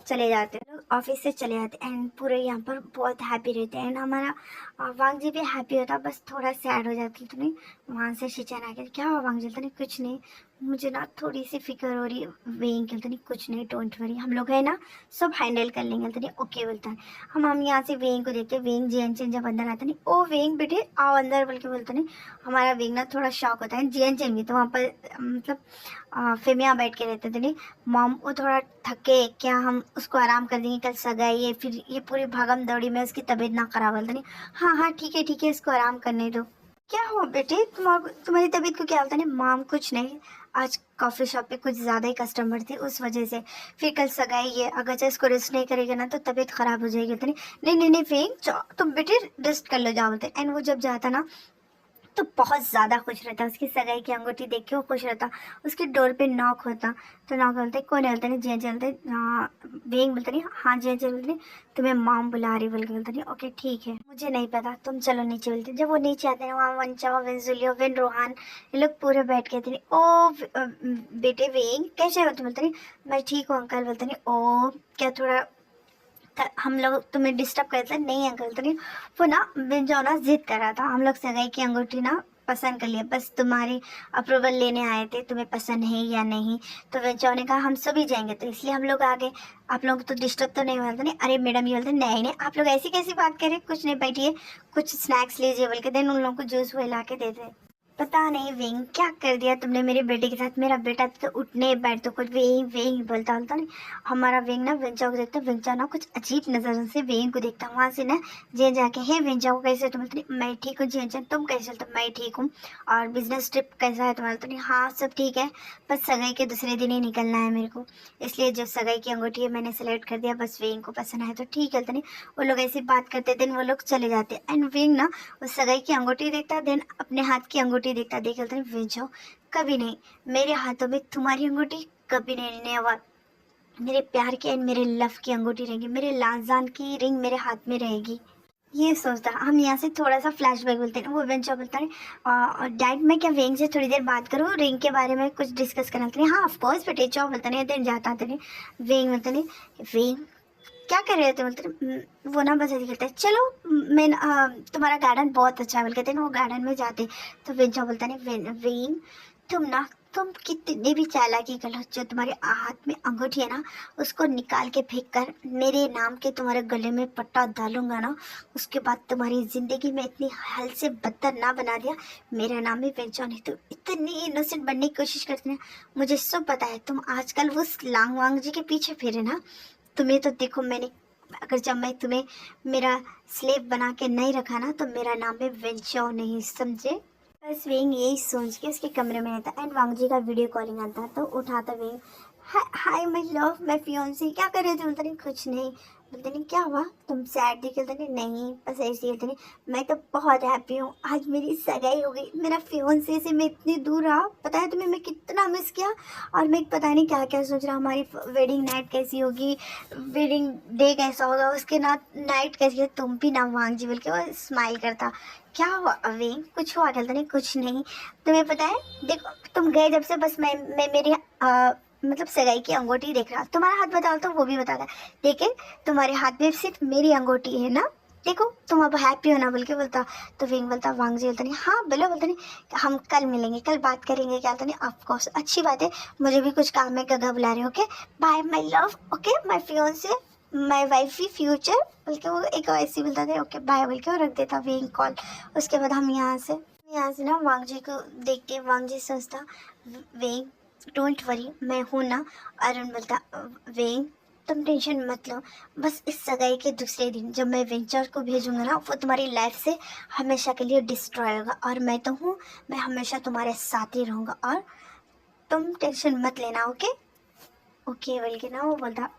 चले जाते हैं, लोग ऑफिस से चले जाते हैं एंड पूरे यहाँ पर बहुत हैप्पी रहते हैं एंड हमारा वांग जी भी हैप्पी होता, बस थोड़ा सैड हो जाती। तो नहीं वहाँ से शिचन आ गया, क्या हुआ वांग जी? बोलता नहीं कुछ नहीं, मुझे ना थोड़ी सी फिक्र हो रही है। वेइंग बोलता नहीं कुछ नहीं, डोंट वरी, हम लोग है ना, सब हैंडल कर लेंगे। बोलता नहीं ओके बोलता है। हम यहाँ से वेइंग को देखते, वेइंग जियन चेन जब अंदर आता नहीं, ओ वेइंग बेटे आओ अंदर बोल के बोलता नहीं। हमारा वेइंग ना थोड़ा शॉक होता है। जियन चेन भी तो वहाँ पर मतलब फेमिया बैठ के रहते थे नहीं। मॉम वो थोड़ा थके, क्या हम उसको आराम कर देंगे, कल सगाई है, फिर ये पूरी भागम दौड़ी में उसकी तबीयत ना खराब होता नहीं। हाँ हाँ ठीक है इसको आराम करने दो। क्या हुआ बेटे, तुम्हारी तबीयत को क्या होता नहीं? मॉम कुछ नहीं, आज कॉफ़ी शॉप पे कुछ ज़्यादा ही कस्टमर थे उस वजह से, फिर कल सगाई है, अगर चाहे इसको रेस्ट नहीं करेगा ना तो तबीयत खराब हो जाएगी। तो नहीं फिर तुम बेटे रेस्ट कर लो जाओ बोलते। एंड वो जब जाता ना तो बहुत ज़्यादा खुश रहता, उसकी सगाई की अंगूठी देख के वो खुश रहता। उसके डोर पे नॉक होता, तो नॉक बोलते कौन है? बोलते नहीं जिया चलते बेंग बोलते नहीं हाँ जिया चल बोलते तुम्हें मॉम बुला रही बोल के। बोलते नहीं ओके ठीक है, मुझे नहीं पता, तुम चलो नीचे बोलते। जब वो नीचे आते हैं वहाँ वंचा विन जुलियो विन रोहान ये लोग पूरे बैठ के थे। ओ बेटे वेंग कैसे हो तुम? बोलते नहीं मैं ठीक हूँ अंकल। बोलते नहीं ओ क्या थोड़ा हम लोग तुम्हें डिस्टर्ब करते? नहीं अंकल। तो नहीं वो ना बिंजो ना जिद कर रहा था, हम लोग सगाई की अंगूठी ना पसंद कर लिया, बस तुम्हारी अप्रूवल लेने आए थे, तुम्हें पसंद है या नहीं। तो बिंजो ने कहा हम सभी जाएंगे, तो इसलिए हम लोग आ गए, आप लोग तो डिस्टर्ब तो नहीं बोलते नहीं। अरे मैडम ये बोलते नहीं आप लोग ऐसी कैसी बात करें, कुछ नहीं बैठिए कुछ स्नैक्स लीजिए बोल के देन उन लोगों को जूस वो ला के देते। पता नहीं वेंग क्या कर दिया तुमने मेरे बेटे के साथ, मेरा बेटा तो उठने बैठ तो कुछ वेंग वेंग बोलता नहीं। हमारा वेंग ना वेंचा को देखता, वेंचा ना कुछ अजीब नजर से वेंग को देखता। वहाँ से ना जेन जाके हे वेंचा को कैसे तुम? मैं ठीक हूँ जेन चैन, तुम कैसे? तो मैं ठीक हूँ। और बिजनेस ट्रिप कैसा है तुम्हारा? तो नहीं हाँ सब ठीक है, बस सगाई के दूसरे दिन ही निकलना है मेरे को, इसलिए जो सगाई की अंगूठी है मैंने सेलेक्ट कर दिया, बस वेंग को पसंद है तो ठीक है। तो नहीं वो लोग ऐसी बात करते देन वो लोग चले जाते। एंड वेंग ना उस सगाई की अंगूठी देखता, देन अपने हाथ की अंगूठी देखता, देखते वेंचो कभी नहीं, मेरे हाथों में तुम्हारी अंगूठी कभी नहीं, नेवर, मेरे प्यार की एंड मेरे लव की अंगूठी रहेगी, मेरे लाजान की रिंग मेरे हाथ में रहेगी। ये सोचता। हम यहाँ से थोड़ा सा फ्लैशबैक बोलते हैं, वो वेंचो बोलता है डैड मैं क्या वेंग से थोड़ी देर बात करूँ, रिंग के बारे में कुछ डिस्कस करना? बोलते हाँ ऑफ कोर्स बेटे चो बोलता नहीं, देन जाता नहीं। वेंग बोलता नहीं वेंग क्या कर रहे थे? बोलते वो ना बस ऐसे कहते हैं चलो मैं तुम्हारा गार्डन बहुत अच्छा है बोल कहते हैं वो गार्डन में जाते। तो वेंचा बोलता नहीं वेन तुम कितने भी चालाकी कर लो, जो तुम्हारे हाथ में अंगूठी है ना उसको निकाल के फेंक कर मेरे नाम के तुम्हारे गले में पट्टा डालूंगा ना, उसके बाद तुम्हारी जिंदगी में इतनी हल से बदतर ना बना दिया, मेरा नाम भी वेंचा नहीं। तो इतनी इनोसेंट बनने की कोशिश करते हैं, मुझे सब पता है तुम आजकल उस लांग वांग जी के पीछे फिरे ना, तुम्हें तो देखो मैंने, अगर जब मैं तुम्हें मेरा स्लेव बना के नहीं रखा ना तो मेरा नाम है वेंचाओ नहीं, समझे? बस वेंग यही सोच के उसके कमरे में रहता एंड वांग जी का वीडियो कॉलिंग आता तो उठाता वेंग, hi my love my fiancee, क्या कर रहे थे? बोलते नहीं कुछ नहीं। बोलते नहीं क्या हुआ तुम सैड दिखे? बोलते नहीं बस ऐसे ही। नहीं मैं तो बहुत हैप्पी हूँ, आज मेरी सगाई हो गई, मेरा फियांसे से मैं इतनी दूर रहा, पता है तुम्हें मैं कितना मिस किया, और मैं पता नहीं क्या क्या सोच रहा, हमारी वेडिंग नाइट कैसी होगी, वेडिंग डे कैसा होगा, उसके नाइट कैसी है, तुम भी ना वांग जी बोल के वो स्माइल करता। क्या हुआ अवे कुछ हुआ? बोलता नहीं कुछ नहीं, तुम्हें पता है देखो तुम गए जब से बस मैं मेरी मतलब सगाई की अंगूठी देख रहा, तुम्हारा हाथ बताओ तो वो भी बताता, देखे तुम्हारे हाथ में सिर्फ मेरी अंगूठी है ना, देखो तुम अब हैप्पी हो ना बोल के बोलता। तो विंग बोलता वांग जी बोलता नहीं हाँ बोलो। बोलता नहीं हम कल मिलेंगे, कल बात करेंगे क्या? बोलता नहीं ऑफ कोर्स अच्छी बात है, मुझे भी कुछ काम में गगा बुला रहे, okay bye my love, okay my fiancee my wifey future बोल के वो एक ऐसी बोलता था, ओके बाय बोल के वो रख देता विंग कॉल। उसके बाद हम यहाँ से ना वांग जी को देख के वांग जी सोचता विंग डोंट वरी मैं हूँ ना। अरुण बोलता वेंग तुम टेंशन मत लो, बस इस सगाई के दूसरे दिन जब मैं वेंचर को भेजूंगा ना वो तुम्हारी लाइफ से हमेशा के लिए डिस्ट्रॉय होगा, और मैं तो हूँ, मैं हमेशा तुम्हारे साथ ही रहूँगा, और तुम टेंशन मत लेना, ओके ओके बोल के ना वो बोलता।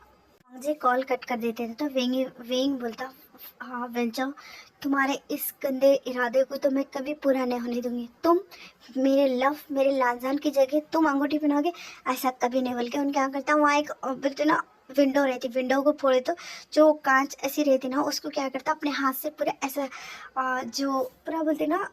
मुझे कॉल कट कर देते थे तो वेंग बोलता हाँ वेंचर तुम्हारे इस गंदे इरादे को तो मैं कभी पूरा नहीं होने दूंगी, तुम मेरे लव मेरे लाजान की जगह तुम अंगूठी पहनोगे, ऐसा कभी नहीं। बोल के उनके यहाँ करता वहाँ एक बोलते ना विंडो रहती, विंडो को फोड़े तो जो कांच ऐसी रहती ना उसको क्या करता अपने हाथ से पूरा ऐसा जो पूरा बोलते ना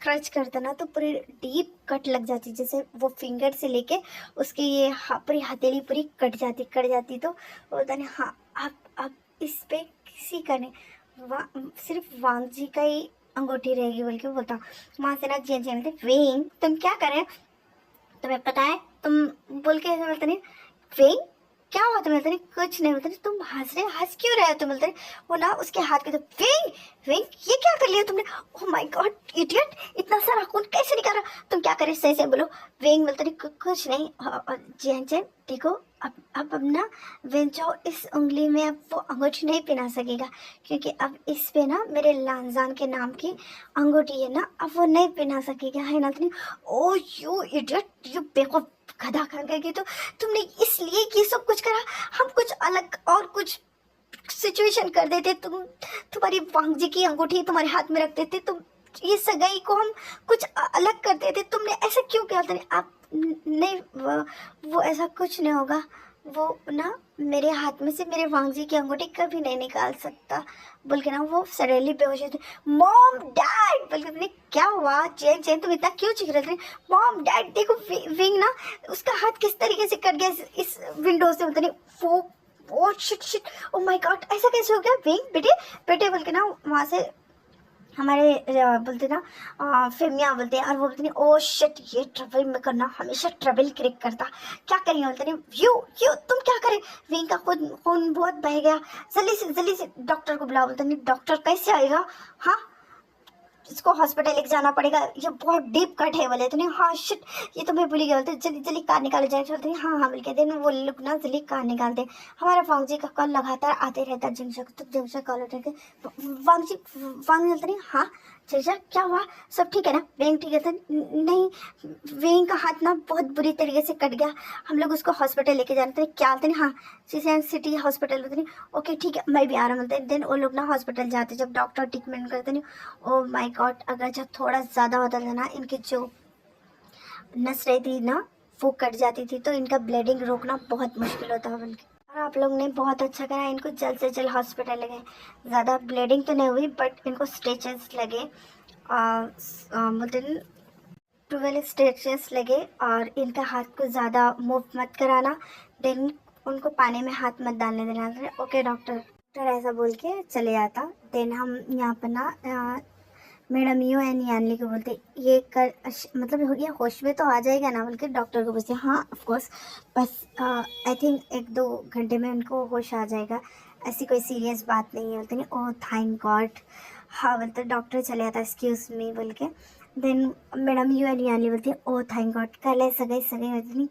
क्रच करता ना तो पूरी डीप कट लग जाती, जैसे वो फिंगर से लेके उसके ये पूरी हथेली पूरी कट जाती तो बोलता नहीं हाँ अब इस पे किसी का नहीं, सिर्फ वांग जी का ही अंगूठी रहेगी बोल के बोलता। वहाँ से ना जी जी बोलते वेंग तुम क्या कर रहे हो, तुम्हें पता है तुम, बोल के ऐसे बोलते नहीं वेंग क्या हुआ, तुम्हें बोलते नहीं कुछ नहीं, बोलते नहीं तुम हंस क्यों रहे हो, तुम बोलते वो ना उसके हाथ के तो वेंग वेंग ये क्या कर लिया तुमने, ओह माय गॉड इडियट इतना सारा खून कैसे निकाला, तुम क्या करे सही से बोलो। वेंग बोलते नहीं कुछ नहीं। जैन जैन देखो अब ना वेंचो इस उंगली में अब वो अंगूठी नहीं पहना सकेगा, क्योंकि अब इस पे ना मेरे लानजान के नाम की अंगूठी है ना, अब वो नहीं पहना सकेगा है ना। तो ओ यू इडियट यू बेवकूफ गधा खा गई, तो तुमने इसलिए ये सब कुछ करा, हम कुछ अलग और कुछ सिचुएशन कर देते, तुम्हारी वांग जी की अंगूठी तुम्हारे हाथ में रख देते, तुम ये सगाई को हम कुछ अलग कर देते, तुमने ऐसा क्यों किया। आप नहीं वो ऐसा कुछ नहीं होगा, वो ना मेरे हाथ में से मेरे वांग जी की अंगूठी कभी नहीं निकाल सकता, बोल के ना वो सडनली बेहोश हो गई। मॉम डैड बोल के क्या हुआ चैन चैन तुम इतना क्यों चीख रहे थे। मॉम डैड देखो विंग ना उसका हाथ किस तरीके से कट गया इस विंडो से, बोलते नहीं वो oh shit shit oh my God ऐसा कैसे हो गया विंग बेटे बेटे, बोल के ना वहाँ से हमारे बोलते ना फेमिया बोलते हैं, और वो बोलते नहीं ओ शिट ये ट्रबल में करना हमेशा ट्रबल क्रिएट करता, क्या करेंगे, बोलते नहीं यू तुम क्या करें, विंग का खून बहुत बह गया, जल्दी से डॉक्टर को बुलाओ, बोलते नहीं डॉक्टर कैसे आएगा, हाँ इसको हॉस्पिटल लेके जाना पड़ेगा, ये बहुत डीप कट है बोले, तो नहीं हाँ शिट ये तो मैं भूल गया, बोलते जल्दी कार निकाले जाए, बोलते हाँ बोल के दिन वो लोग ना जल्दी कार निकालते। हमारा वांग जी का कॉल लगातार आते रहता जंक्शन कॉल उठे वांग जी बोलते नहीं हाँ चर्चा क्या हुआ सब ठीक है ना, वेंग ठीक है था नहीं, वेंग का हाथ ना बहुत बुरी तरीके से कट गया, हम लोग उसको हॉस्पिटल लेके जाते हैं, क्या बोलते नहीं हाँ सीसीएन सिटी हॉस्पिटल बोलते नहीं ओके ठीक है मैं भी आ रहा हूँ, बोलते देन वो लोग ना हॉस्पिटल जाते, जब डॉक्टर ट्रीटमेंट करते नहीं ओ माय गॉड अगर जब थोड़ा ज़्यादा होता था ना इनकी जो नस रहती ना वो कट जाती थी, तो इनका ब्लीडिंग रोकना बहुत मुश्किल होता है बल्कि। और आप लोग ने बहुत अच्छा करा, इनको जल्द से जल्द हॉस्पिटल ले गए, ज़्यादा ब्लीडिंग तो नहीं हुई बट इनको स्टिचेस लगे, बोलते 12 स्टिचेस लगे, और इनका हाथ को ज़्यादा मूव मत कराना, देन उनको पानी में हाथ मत डालने देना। ओके डॉक्टर ऐसा बोल के चले जाता। देन हम यहाँ पर ना मैडम यू एंड यानली को बोलते ये कर मतलब ये होश में तो आ जाएगा ना, बोल के डॉक्टर को पूछते हाँ ऑफ कोर्स बस आई थिंक 1-2 घंटे में उनको होश आ जाएगा, ऐसी कोई सीरियस बात नहीं है, बोलते नहीं ओह थैंक गॉड, हाँ बोलते डॉक्टर चले आता एक्सक्यूज़ मी बोल के। देन मैडम यू एंड यानली बोलती है ओह थैंक गॉड कल है सगाई बोलती नहीं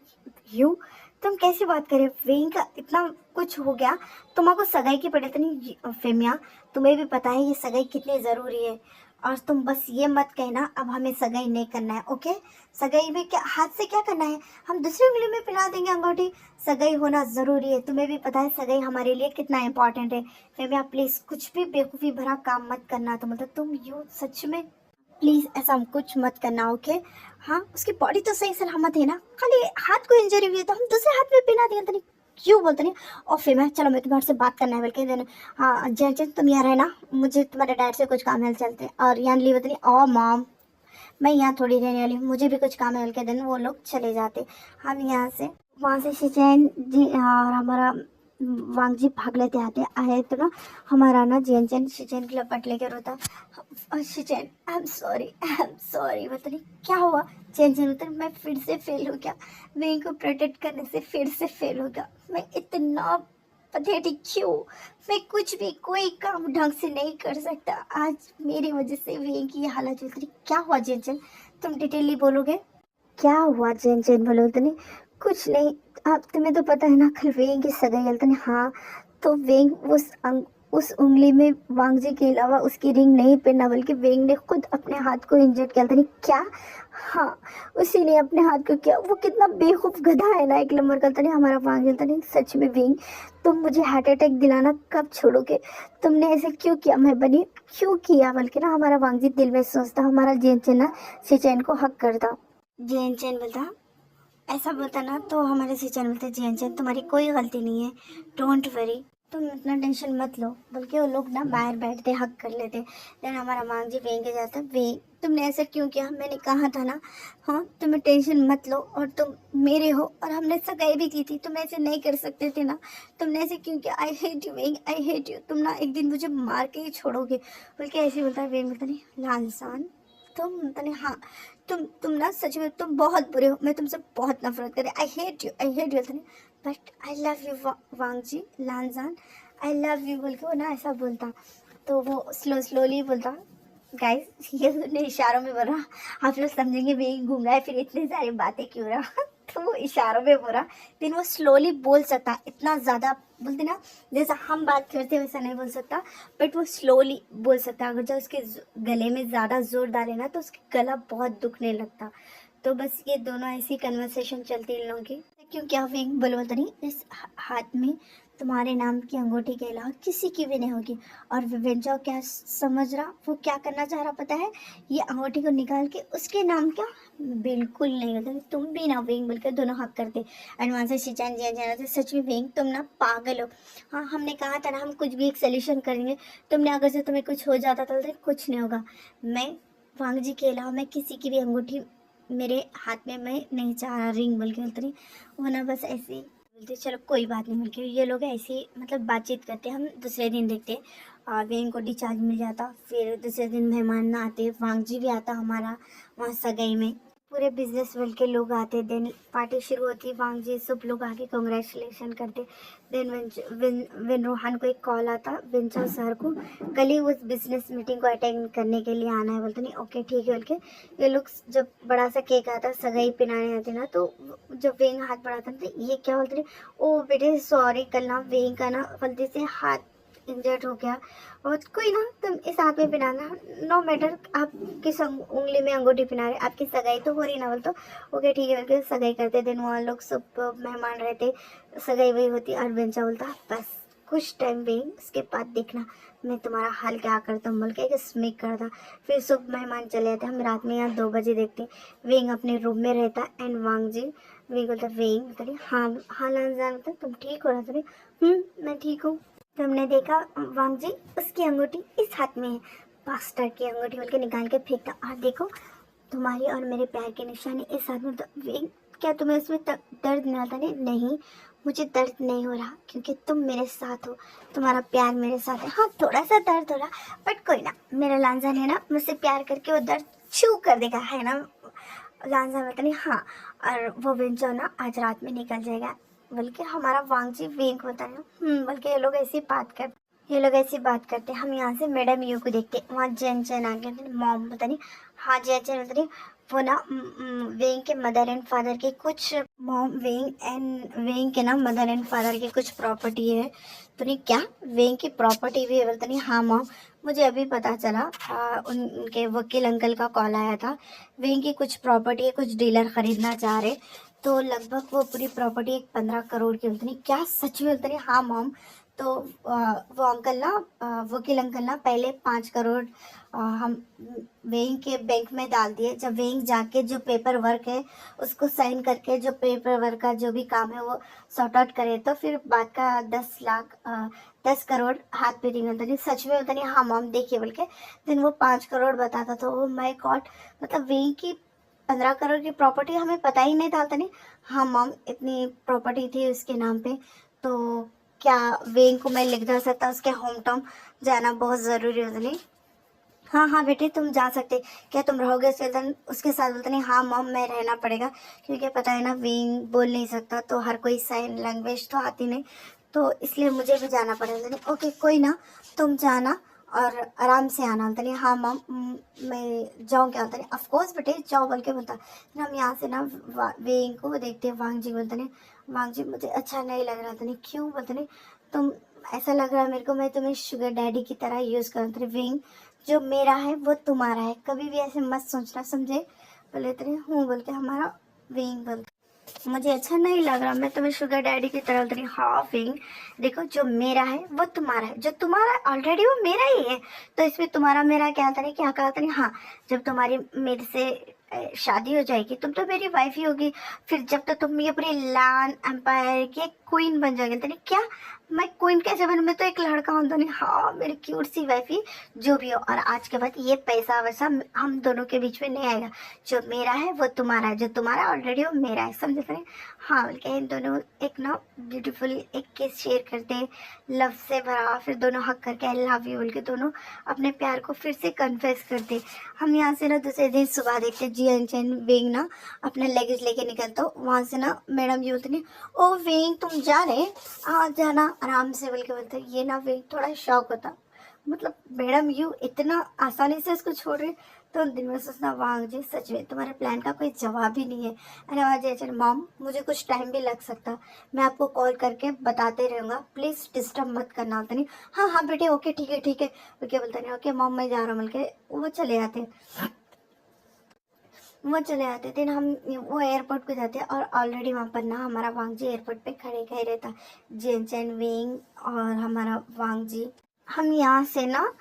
यू तुम कैसी बात करे, वेंग का इतना कुछ हो गया तुमको सगाई की पड़े, तो नहीं फेमिया तुम्हें भी पता है ये सगाई कितनी ज़रूरी है, और तुम बस ये मत कहना अब हमें सगाई नहीं करना है, ओके सगाई में क्या हाथ से क्या करना है, हम दूसरी उंगली में पहना देंगे अंगूठी, सगाई होना ज़रूरी है, तुम्हें भी पता है सगाई हमारे लिए कितना इंपॉर्टेंट है। फेमिया प्लीज़ कुछ भी बेवकूफ़ी भरा काम मत करना, तो मतलब तुम यू सच में प्लीज़ ऐसा कुछ मत करना ओके। हाँ उसकी बॉडी तो सही सलामत है ना, खाली हाथ को इंजरी हुई है तो हम दूसरे हाथ में पहना देंगे, तो नहीं क्यों बोलते नहीं और फिर मैं चलो मैं तुम्हारे से बात करना है बल्कि देन हाँ जैन तुम यहाँ रहना, मुझे तुम्हारे डैड से कुछ काम है चलते, और यहाँ ली बोलते नहीं ओ मॉम मैं यहाँ थोड़ी रहने वाली हूँ मुझे भी कुछ काम है, बल्कि देन वो लोग चले जाते। हम यहाँ से वहाँ से शिचैन जी और हमारा वांग जी भाग लेते आए तो ना हमारा ना जैन चैन शिचैन की लपट लेके रोता, शिचैन आई एम सॉरी पता नहीं क्या हुआ, चैन चैन मतलब मैं फिर से फेल हो गया, मैं इनको प्रोटेक्ट करने से फिर से फेल हो गया, मैं इतना पथेटिक क्यों, मैं कुछ भी कोई काम ढंग से नहीं कर सकता, आज मेरी वजह से वेंग की हालत हुई थी। क्या हुआ जैन चैन तुम डिटेलली बोलोगे, क्या हुआ जैन चैन बोलो तो नहीं कुछ नहीं, आप तुम्हें तो पता है ना कल वेंग की सगाई है, तो नहीं हाँ तो वेंग उस उंगली में वांग जी के अलावा उसकी रिंग नहीं पहना, बल्कि वेंग ने खुद अपने हाथ को इंजर्ड किया था, नहीं क्या हाँ उसी ने अपने हाथ को किया, वो कितना बेवकूफ़ गधा है ना एक नंबर का, तो नहीं हमारा वांग जलता नहीं सच में वेंग तुम मुझे हार्ट अटैक दिलाना कब छोड़ोगे, तुमने ऐसे क्यों किया, मैं बनी क्यों किया, बल्कि ना हमारा वांग जी दिल में सोचता, हमारा जैन चैन ना शिचैन को हक करता, जैन चैन बोलता ऐसा बोलता ना तो हमारे शिचैन बोलते जैन चैन तुम्हारी कोई गलती नहीं है, डोंट वरी तुम इतना टेंशन मत लो, बल्कि वो लोग ना बाहर बैठते हक कर लेते। देन हमारा मांग जी वेंगे जाता, वे तुमने ऐसा क्यों किया, मैंने कहा था ना। हाँ तुम्हें टेंशन मत लो, और तुम मेरे हो और हमने सगाई भी की थी, तुम ऐसे नहीं कर सकते थे ना, तुमने ऐसे क्यों किया। आई हेट यू वेंग, आई हेट यू, तुम ना एक दिन मुझे मार के ही छोड़ोगे। बल्कि ऐसे बोलता है वेंग, बोलता नहीं लालसान तुम, बोलता नहीं हाँ तुम ना सच में तुम बहुत बुरे हो, मैं तुमसे बहुत नफरत करती, I hate you, I hate you, बोलता नहीं but I love you Wang ji, लानजान आई लव यू बोल के वो ना ऐसा बोलता। तो वो स्लोली बोलता, गाइस ये उसने इशारों में बोला, आप लोग समझेंगे वे घूम रहा है फिर इतनी सारी बातें क्यों रहा। तो वो इशारों में बोला, लेकिन वो स्लोली बोल सकता, इतना ज़्यादा बोलते ना जैसा हम बात करते वैसा नहीं बोल सकता, बट वो स्लोली बोल सकता। अगर जब उसके गले में ज़्यादा जोर डाले ना तो उसका गला बहुत दुखने लगता। तो बस ये दोनों ऐसी कन्वर्सेशन चलती इन लोगों की। क्यों क्या वेंग बोलता नहीं, इस हाथ में तुम्हारे नाम की अंगूठी के अलावा किसी की भी नहीं होगी। और विवेंजा क्या समझ रहा, वो क्या करना चाह रहा पता है, ये अंगूठी को निकाल के उसके नाम क्या, बिल्कुल नहीं होता। तुम भी ना वेंग बोलकर दोनों हक करते। एडवांस से शिचान जिया जाना, सच में वेंग तुम ना पागल हो। हाँ हमने कहा था ना हम कुछ भी एक सोल्यूशन करेंगे, तुमने अगर से तुम्हें कुछ हो जाता तो कुछ नहीं होगा। मैं वांग जी के अलावा मैं किसी की भी अंगूठी मेरे हाथ में मैं नहीं चाह रहा रिंग बोल के बोलते रही। वो ना बस ऐसे ही बोलते चलो कोई बात नहीं बोल के ये लोग ऐसे ही मतलब बातचीत करते। हम दूसरे दिन देखते वेन को डिस्चार्ज मिल जाता। फिर दूसरे दिन मेहमान ना आते, वांग जी भी आता हमारा वहाँ सगाई में, पूरे बिजनेस वर्ल्ड के लोग आते। देन पार्टी शुरू होती, वांग जी सब लोग आके कांग्रेचुलेशन करते। देन विन रोहान को एक कॉल आता विंचो सर को, कल ही उस बिजनेस मीटिंग को अटेंड करने के लिए आना है। बोलते नहीं ओके ठीक है बोल के ये लोग जब बड़ा सा केक आता सगाई पिनाने आते ना, तो जब वेंग हाथ बढ़ाता तो ये क्या बोलते नहीं, ओ बेटे सॉरी कल ना वेंग का ना गलती से हाथ इंजर्ड हो गया, और कोई ना तुम इस हाथ में पिनाना, नो मैटर आप किस उंगली में अंगूठी पिना रहे, आपकी सगाई तो हो रही ना। बोल तो ओके ठीक है बोल सगाई करते। दिन वहाँ लोग सब मेहमान रहते, सगाई वही होती। और बेंचा बोलता बस कुछ टाइम वेंग उसके बाद देखना मैं तुम्हारा हाल क्या करता हूँ बोल के स्मिक करता। फिर सब मेहमान चले जाते। हम रात में यहाँ 2 बजे देखते वेंग अपने रूम में रहता एंड वांग जी वेंग बोलता वेंग बोलता हाँ हाँ लानजान बोलता तुम ठीक हो रहा था, मैं ठीक हूँ। तुमने देखा वांग जी उसकी अंगूठी इस हाथ में है, पास्टर की अंगूठी बोल के निकाल के फेंकता, और देखो तुम्हारी और मेरे प्यार की निशानी इस हाथ में। तो वेंग क्या तुम्हें उसमें दर्द नहीं आता? नहीं मुझे दर्द नहीं हो रहा क्योंकि तुम मेरे साथ हो, तुम्हारा प्यार मेरे साथ है। हाँ थोड़ा सा दर्द हो रहा बट कोई ना, मेरा लांजान है ना मुझसे प्यार करके वो दर्द छू कर देगा, है ना लांजान बता नहीं। हाँ और वो विंचो ना आज रात में निकल जाएगा बल्कि हमारा वांग जी वेंग होता है। बल्कि ये लोग ऐसी बात करते। हम यहाँ से मैडम यू को देखते, वहाँ जैन जैन आ गया मॉम पता नहीं, हाँ जैन जैन पता नहीं वो ना वेंग के मदर एंड फादर के कुछ मॉम वेंग के ना मदर एंड फादर के कुछ प्रॉपर्टी है। तो नहीं क्या वेंग की प्रॉपर्टी भी है? बोलते नहीं हाँ मॉम मुझे अभी पता चला, उनके वकील अंकल का कॉल आया था, वेंग की कुछ प्रॉपर्टी है, कुछ डीलर खरीदना चाह रहे, तो लगभग वो पूरी प्रॉपर्टी एक 15 करोड़ की। बोलते नहीं क्या सच में? बोलते नहीं हाँ मॉम। तो वो अंकल ना वकील अंकल ना पहले 5 करोड़ हम वेंग के बैंक में डाल दिए। जब वेंग जाके जो पेपर वर्क है उसको साइन करके जो पेपर वर्क का जो भी काम है वो सॉर्ट आउट करे, तो फिर बाद का 10 करोड़ हाथ पे देंगे। होता नहीं सच में? होता नहीं हाँ मॉम देखिए बोल के दिन वो 5 करोड़ बताता। तो वो माय गॉड, मतलब वेंग की 15 करोड़ की प्रॉपर्टी हमें पता ही नहीं था। होता नहीं हाँ मॉम इतनी प्रॉपर्टी थी उसके नाम पे, तो क्या वेंग को मैं लिख दे सकता, उसके होम टाउन जाना बहुत ज़रूरी होता नहीं। हाँ हाँ बेटे तुम जा सकते, क्या तुम रहोगे उसके साथ? बोलते नहीं हाँ मॉम मैं रहना पड़ेगा क्योंकि पता है ना वेंग बोल नहीं सकता, तो हर कोई साइन लैंग्वेज तो आती नहीं, तो इसलिए मुझे भी जाना पड़ेगा। नहीं ओके कोई ना तुम जाना और आराम से आना। बोलते नहीं हाँ मॉम मैं जाऊँ क्या? बोलते नहीं ऑफकोर्स बेटे जाओ बोल के बोलता। हम यहाँ से ना वेंग को देखते वांग जी। बोलते नहीं वांग जी मुझे अच्छा नहीं लग रहा था। नहीं क्यों? बोलते नहीं तुम ऐसा लग रहा है मेरे को मैं तुम्हें शुगर डैडी की तरह यूज़ करूँ। वेंग जो मेरा है वो तुम्हारा है, कभी भी ऐसे मत सोचना समझे? बोले तेरे हूँ बोल के हमारा वेंग बोलते मुझे अच्छा नहीं लग रहा मैं तुम्हें शुगर डैडी की तरह। बोलते हाँ वेंग देखो जो मेरा है वो तुम्हारा है, जो तुम्हारा ऑलरेडी वो मेरा ही है, तो इसमें तुम्हारा मेरा क्या था? क्या कहा था? हाँ जब तुम्हारी मेरे से शादी हो जाएगी तुम तो मेरी वाइफ ही होगी, फिर जब तो तुम ये पूरी लैंड एम्पायर की क्वीन बन जाओगे। तो क्या मैं क्वीन कैसे बनूं, मैं तो एक लड़का हूं नहीं। हाँ मेरी क्यूट सी वाइफी जो भी हो, और आज के बाद ये पैसा वैसा हम दोनों के बीच में नहीं आएगा। जो मेरा है वो तुम्हारा है, जो तुम्हारा ऑलरेडी वो मेरा है, समझे थे। हाँ बल्कि इन दोनों एक ना ब्यूटीफुल एक किस शेयर करते, लव से भरा, फिर दोनों हक करके आई लव यू बोल के दोनों अपने प्यार को फिर से कन्फेस करते। हम यहाँ से ना दूसरे दिन सुबह देखते जियन चैन वेंग ना अपना लगेज लेके निकलता, वहाँ से ना मैडम ये बोलते नहीं, ओ वेंग तुम जा रहे, आ जाना आराम से बोल के बोलते। ये ना वेंग थोड़ा शॉक होता, मतलब मैडम यू इतना आसानी से इसको छोड़ रहे। तो उन दिन में सोचना वांग जी सच में तुम्हारे प्लान का कोई जवाब ही नहीं है। अरे आवाज चल मॉम मुझे कुछ टाइम भी लग सकता, मैं आपको कॉल करके बताते रहूँगा, प्लीज़ डिस्टर्ब मत करना। बोलते नहीं हाँ हाँ बेटे ओके ठीक है ओके बोलते नहीं ओके मॉम मैं जा रहा हूँ बोल के वो चले आते थे ना। हम वो एयरपोर्ट को जाते और ऑलरेडी वहाँ पर ना हमारा वांग जी एयरपोर्ट पे खड़े खड़े रहता, जेन चैन विंग और हमारा वांग जी। हम यहाँ से ना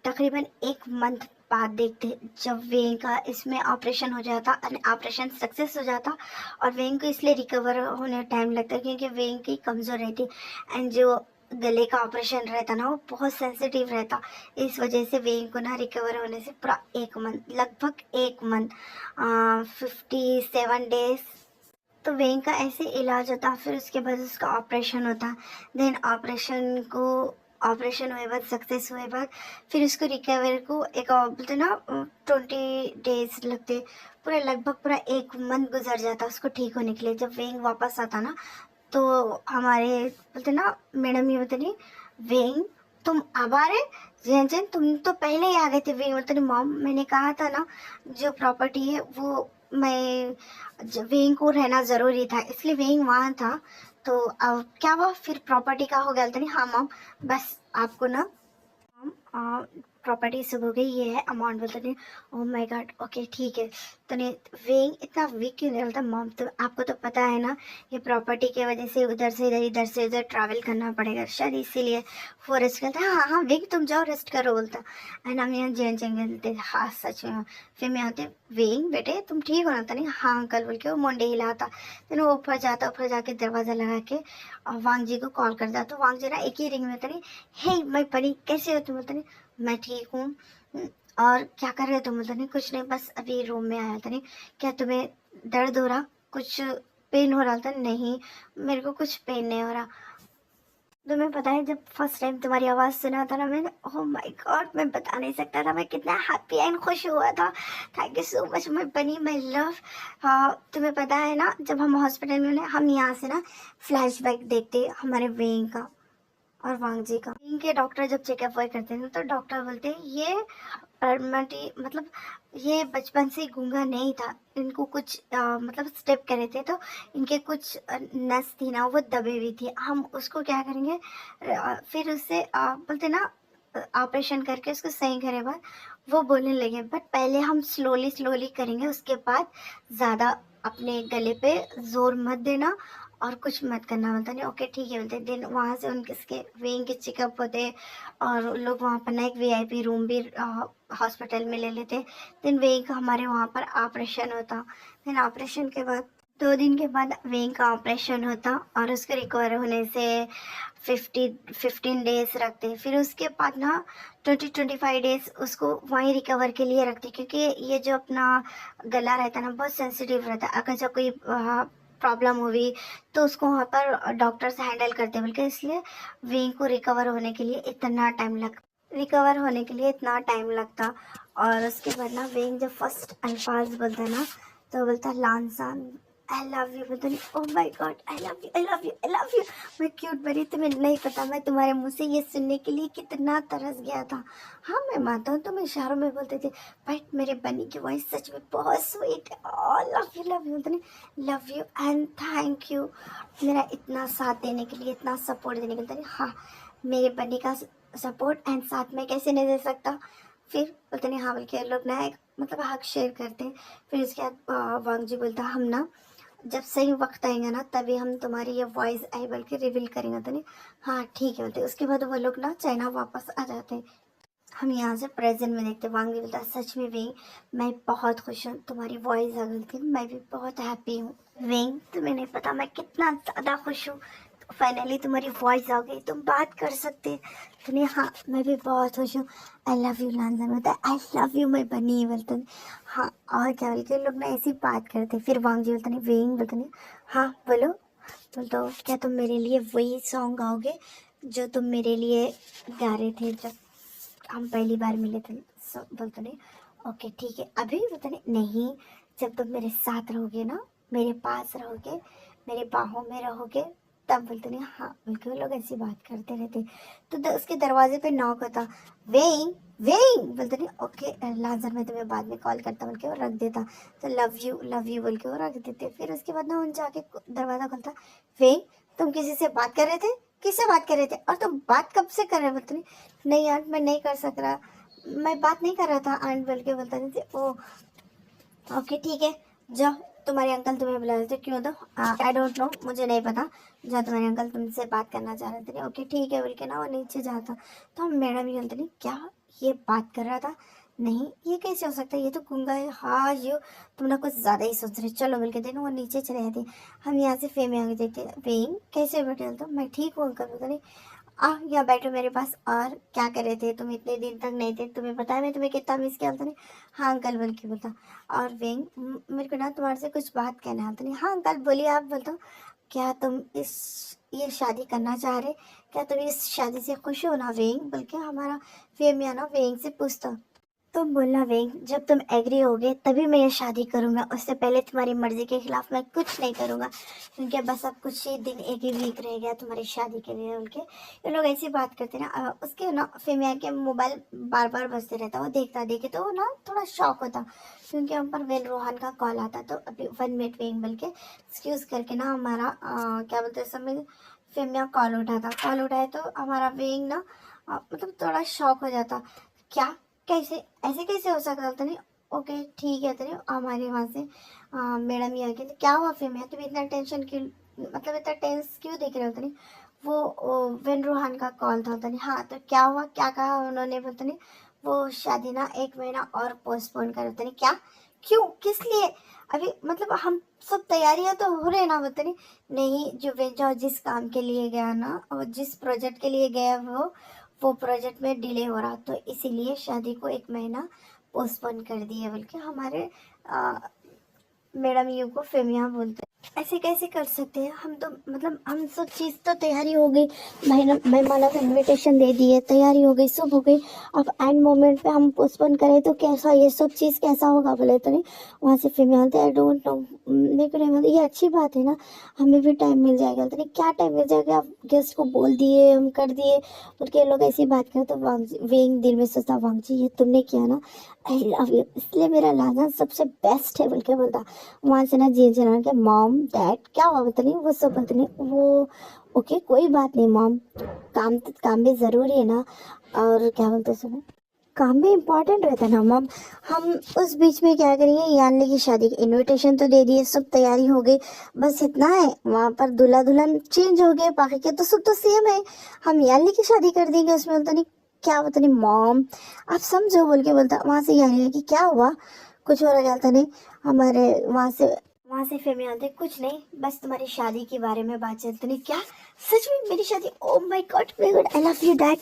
तकरीबन 1 मंथ बाद देखते जब वेंग का इसमें ऑपरेशन हो जाता और ऑपरेशन सक्सेस हो जाता। और वेंग को इसलिए रिकवर होने टाइम लगता है क्योंकि वेंग की कमज़ोर रहती एंड जो गले का ऑपरेशन रहता ना वो बहुत सेंसिटिव रहता। इस वजह से वेंग को ना रिकवर होने से पूरा 1 मंथ, लगभग 1 मंथ 57 डेज तो वेंग का ऐसे इलाज होता। फिर उसके बाद उसका ऑपरेशन होता। देन ऑपरेशन हुए बाद सक्सेस हुए बाद फिर उसको रिकवर को एक बोलते ना 20 डेज लगते, पूरा लगभग पूरा 1 मंथ गुजर जाता उसको ठीक होने के लिए। जब वेंग वापस आता ना तो हमारे बोलते ना मैडम ये बोलते नहीं वेंग तुम अब आ रहे, जैन जैन तुम तो पहले ही आ गए थे। वेंग बोलते नहीं मॉम मैंने कहा था ना जो प्रॉपर्टी है वो मैं वेंग को रहना ज़रूरी था इसलिए वेंग वहाँ था। तो अब क्या हुआ फिर प्रॉपर्टी का हो गया तो नहीं हाँ मॉम बस आपको ना प्रॉपर्टी सब हो गई, ये है अमाउंट बोलते नहीं। ओह माय गॉड ओके ठीक है। तो नहीं वेंग इतना वीक क्यों नहीं बोलता मॉम तो आपको तो पता है ना ये प्रॉपर्टी की वजह से उधर से इधर इधर से उधर ट्रैवल करना पड़ेगा शायद इसीलिए वो रेस्ट करता है। हाँ हाँ वेंग तुम जाओ रेस्ट करो बोलता। एंड हम यहाँ जैन चेंगे हाँ सच में। फिर मैं आते वेंग बेटे तुम ठीक हो ना था नहीं हाँ अंकल बोल के वो मुंडे हिलाता। तो वो ऊपर जाके दरवाज़ा लगा के और वांग जी को कॉल करता। तो वांग जी ना एक ही रिंग में होता नहीं हे मैं परी कैसे हो तुम बोलते नहीं मैं ठीक हूँ। और क्या कर रहे हो तुम बोलते नहीं कुछ नहीं बस अभी रूम में आया था नहीं। क्या तुम्हें दर्द हो रहा, कुछ पेन हो रहा था? नहीं मेरे को कुछ पेन नहीं हो रहा। तुम्हें पता है जब फर्स्ट टाइम तुम्हारी आवाज़ सुना था ना मैंने ओह माय गॉड मैं बता नहीं सकता था मैं कितना हैप्पी एंड खुश हुआ था। Thank you so much my बनी माय लव। तुम्हें पता है ना जब हम हॉस्पिटल में हम यहाँ से ना फ्लैशबैक देखते हमारे वेंग का और वांग जी का। इनके डॉक्टर जब चेकअप वही करते हैं तो डॉक्टर बोलते हैं ये परमानेंटली मतलब ये बचपन से गूंगा नहीं था, इनको कुछ मतलब स्टेप करे थे तो इनके कुछ नस थी ना वो दबी हुई थी। हम उसको क्या करेंगे फिर उससे बोलते ना ऑपरेशन करके उसको सही करे बाद वो बोलने लगे। बट पहले हम स्लोली स्लोली करेंगे, उसके बाद ज़्यादा अपने गले पे जोर मत देना और कुछ मत करना। बोलता नहीं ओके ठीक है बोलते। दिन वहाँ से उनके वेंग के चेकअप होते और लोग वहाँ पर ना एक वीआईपी रूम भी हॉस्पिटल में ले लेते। दिन वेंग का हमारे वहाँ पर ऑपरेशन होता। देन ऑपरेशन के बाद 2 दिन के बाद वेंग का ऑपरेशन होता और उसके रिकवर होने से 15 डेज रखते। फिर उसके बाद ना 20-25 डेज उसको वहीं रिकवर के लिए रखते क्योंकि ये जो अपना गला रहता है ना बहुत सेंसिटिव रहता है। अगर जब कोई प्रॉब्लम हुई तो उसको वहाँ पर डॉक्टर्स हैंडल करते बोल इसलिए वेंग को रिकवर होने के लिए इतना टाइम लगता। और उसके बाद ना वेंग जब फर्स्ट अल्फाज बोलता है ना तो बोलता लानसान आई लव यू। बोलते oh my god I love you I love you I love you. मैं क्यूट बनी तुम्हें नहीं पता मैं तुम्हारे मुंह से ये सुनने के लिए कितना तरस गया था। हाँ मैं मानता हूँ तुम इशारों में बोलते थे बट मेरे बनी की वॉइस सच में बहुत स्वीट है। लव यू बोलते love you and thank you मेरा इतना साथ देने के लिए इतना सपोर्ट देने के लिए। हाँ मेरे बनी का सपोर्ट एंड साथ में कैसे नहीं दे सकता। फिर बोलते नहीं हाँ बल्कि लोग ना एक मतलब हक शेयर करते हैं। फिर उसके बाद वांग जी बोलता हम ना जब सही वक्त आएगा ना तभी हम तुम्हारी ये वॉइस आई बल्कि रिवील करेंगे। तो नहीं हाँ ठीक है बोलते। उसके बाद वो लोग ना चाइना वापस आ जाते हैं। हम यहाँ से प्रेजेंट में देखते वांग जी बोलता सच में वेंग मैं बहुत खुश हूँ तुम्हारी वॉइस आ गई थी मैं भी बहुत हैप्पी हूँ। वेंग तुम्हें नहीं पता मैं कितना ज़्यादा खुश हूँ। फाइनली तुम्हारी वॉइस आ गई, तुम बात कर सकते। तूने हाँ मैं भी बहुत खुश हूँ। आई लव यू लांजा में होता है आई लव यू मैं बनी बोलते नहीं। हाँ और क्या बोलते लोग ना ऐसी बात करते। फिर वांग जी बोलते नहीं वेंग बोलते नहीं। हाँ बोलो बोलते क्या तुम मेरे लिए वही सॉन्ग गाओगे जो तुम मेरे लिए गा रहे थे जब हम पहली बार मिले थे। बोलते नहीं ओके ठीक है अभी बोलते नहीं, जब तुम मेरे साथ रहोगे ना, मेरे पास रहोगे, मेरे बाहों में रहोगे, तब बोलते नहीं। हाँ बिल्कुल लोग ऐसी बात करते रहते। तो उसके दरवाजे पे नॉक होता। वेइंग वेइंग बोलते नहीं ओके लाजर मैं तुम्हें बाद में कॉल करता बोल के वो रख देता। तो लव यू बोल के वो रख देते। फिर उसके बाद ना उन जाके दरवाज़ा खोलता। वेइंग तुम किसी से बात कर रहे थे? किससे बात कर रहे थे? और तुम बात कब से कर रहे बोलते नहीं आंट मैं नहीं कर सक रहा, मैं बात नहीं कर रहा था आंट बोल के बोलता नहीं। ओ ओके ठीक है जाओ, तुम्हारे अंकल तुम्हें बुला रहे थे। क्यों? तो आई डोंट नो मुझे नहीं पता, जहाँ तुम्हारे अंकल तुमसे बात करना चाह रहे थे। ओके ठीक है बोल के ना वो नीचे जाता। तो हम मैडम ही बोलते नहीं क्या ये बात कर रहा था? नहीं ये कैसे हो सकता है, ये तो गूंगा है। हाँ यू तुम ना कुछ ज़्यादा ही सोच रहे, चलो बोल के देना वो नीचे चले जाते। हम यहाँ से फेम आगे देखते। वेइंग कैसे बैठे? तो मैं ठीक हूँ अंकल बोलते नहीं। यहाँ बैठो मेरे पास। और क्या कर रहे थे तुम? इतने दिन तक नहीं थे, तुम्हें पता है मैं तुम्हें कितना मिस किया? बोलता नहीं हाँ अंकल बोल के बोलता। और वेंग मेरे को ना तुम्हारे से कुछ बात कहना है। तो नहीं हाँ अंकल बोलिए आप। बोलता क्या तुम ये शादी करना चाह रहे? क्या तुम इस शादी से खुश हो ना वेंग बोल के हमारा फेम या ना वेंग से पूछता। तुम बोलना वेंग जब तुम एग्री होगे तभी मैं ये शादी करूँगा, उससे पहले तुम्हारी मर्जी के खिलाफ मैं कुछ नहीं करूँगा, क्योंकि बस अब कुछ ही दिन एक ही वीक रह गया तुम्हारी शादी के लिए बोल के ये लोग ऐसी बात करते ना। उसके ना फेमिया के मोबाइल बार बार बजते रहता, वो देखता देखे तो ना थोड़ा शॉक होता, क्योंकि हम पर वेन रोहन का कॉल आता। तो अभी 1 मिनट वेंग बोल के एक्सक्यूज़ करके ना हमारा क्या बोलते हैं समय फेमिया कॉल उठाता। कॉल उठाए तो हमारा वेंग ना मतलब थोड़ा शॉक हो जाता। क्या कैसे ऐसे कैसे हो सकता? तो नहीं ओके ठीक है। तो नहीं हमारे वहाँ से मैडम ये आ गई। तो क्या हुआ फिर मैं तुम इतना टेंशन क्यों, मतलब इतना टेंस क्यों देख रहे हो? तो नहीं वो वेन रोहान का कॉल था। तो नहीं हाँ तो क्या हुआ, क्या कहा उन्होंने? बोलते नहीं वो शादी ना 1 महीना और पोस्टपोन कर। बोलते नहीं क्या क्यों किस लिए? अभी मतलब हम सब तैयारियां तो हो रहे ना। बोलते नहीं जो जिस काम के लिए गया ना और जिस प्रोजेक्ट के लिए गया वो प्रोजेक्ट में डिले हो रहा, तो इसीलिए शादी को 1 महीना पोस्टपोन कर दिए बोल के हमारे मैडम यू को फेमिया बोलते हैं। ऐसे कैसे कर सकते हैं हम? तो मतलब हम सब चीज़ तो तैयारी हो गई, मेहमानों को इनविटेशन दे दिए, तैयारी हो गई, सब हो गई। अब एंड मोमेंट पे हम पोस्टपोन करें तो कैसा ये सब चीज़ कैसा होगा? बोले तो नहीं वहाँ से फेमिया बोलते आई डोंट नो मेरे को नहीं मतलब ये अच्छी बात है ना, हमें भी टाइम मिल जाएगा। बोलते नहीं क्या टाइम मिल जाएगा, आप गेस्ट को बोल दिए हम कर दिए उनके लोग ऐसी बात करें। तो वेंग दिल में सोचता वांग जी ये तुमने किया ना आई लव यू, इसलिए मेरा लाजा सबसे बेस्ट है बोल के बोलता। वहाँ से ना जी जना के मॉम डैड क्या हुआ? बोलते नहीं वो सब बोलते नहीं वो ओके कोई बात नहीं मॉम, काम भी ज़रूरी है ना, और क्या बोलते सुनो काम भी इम्पोर्टेंट रहता है ना मॉम। हम उस बीच में क्या करेंगे, यानली की शादी की इनविटेशन तो दे दिए, सब तैयारी हो गई, बस इतना है वहाँ पर दूल्हा दुल्हन चेंज हो गए, बाकी के तो सब तो सेम है, हम यानली की शादी कर देंगे उसमें। बोलता नहीं क्या? बोलता नहीं मॉम आप समझो बोल के बोलता। वहाँ से यानी कि क्या हुआ, कुछ हो रहा? नहीं हमारे वहाँ से फेमी आते कुछ नहीं, बस तुम्हारी शादी के बारे में बात चलती। नहीं क्या सच में मेरी शादी? Oh my God very good I love you dad,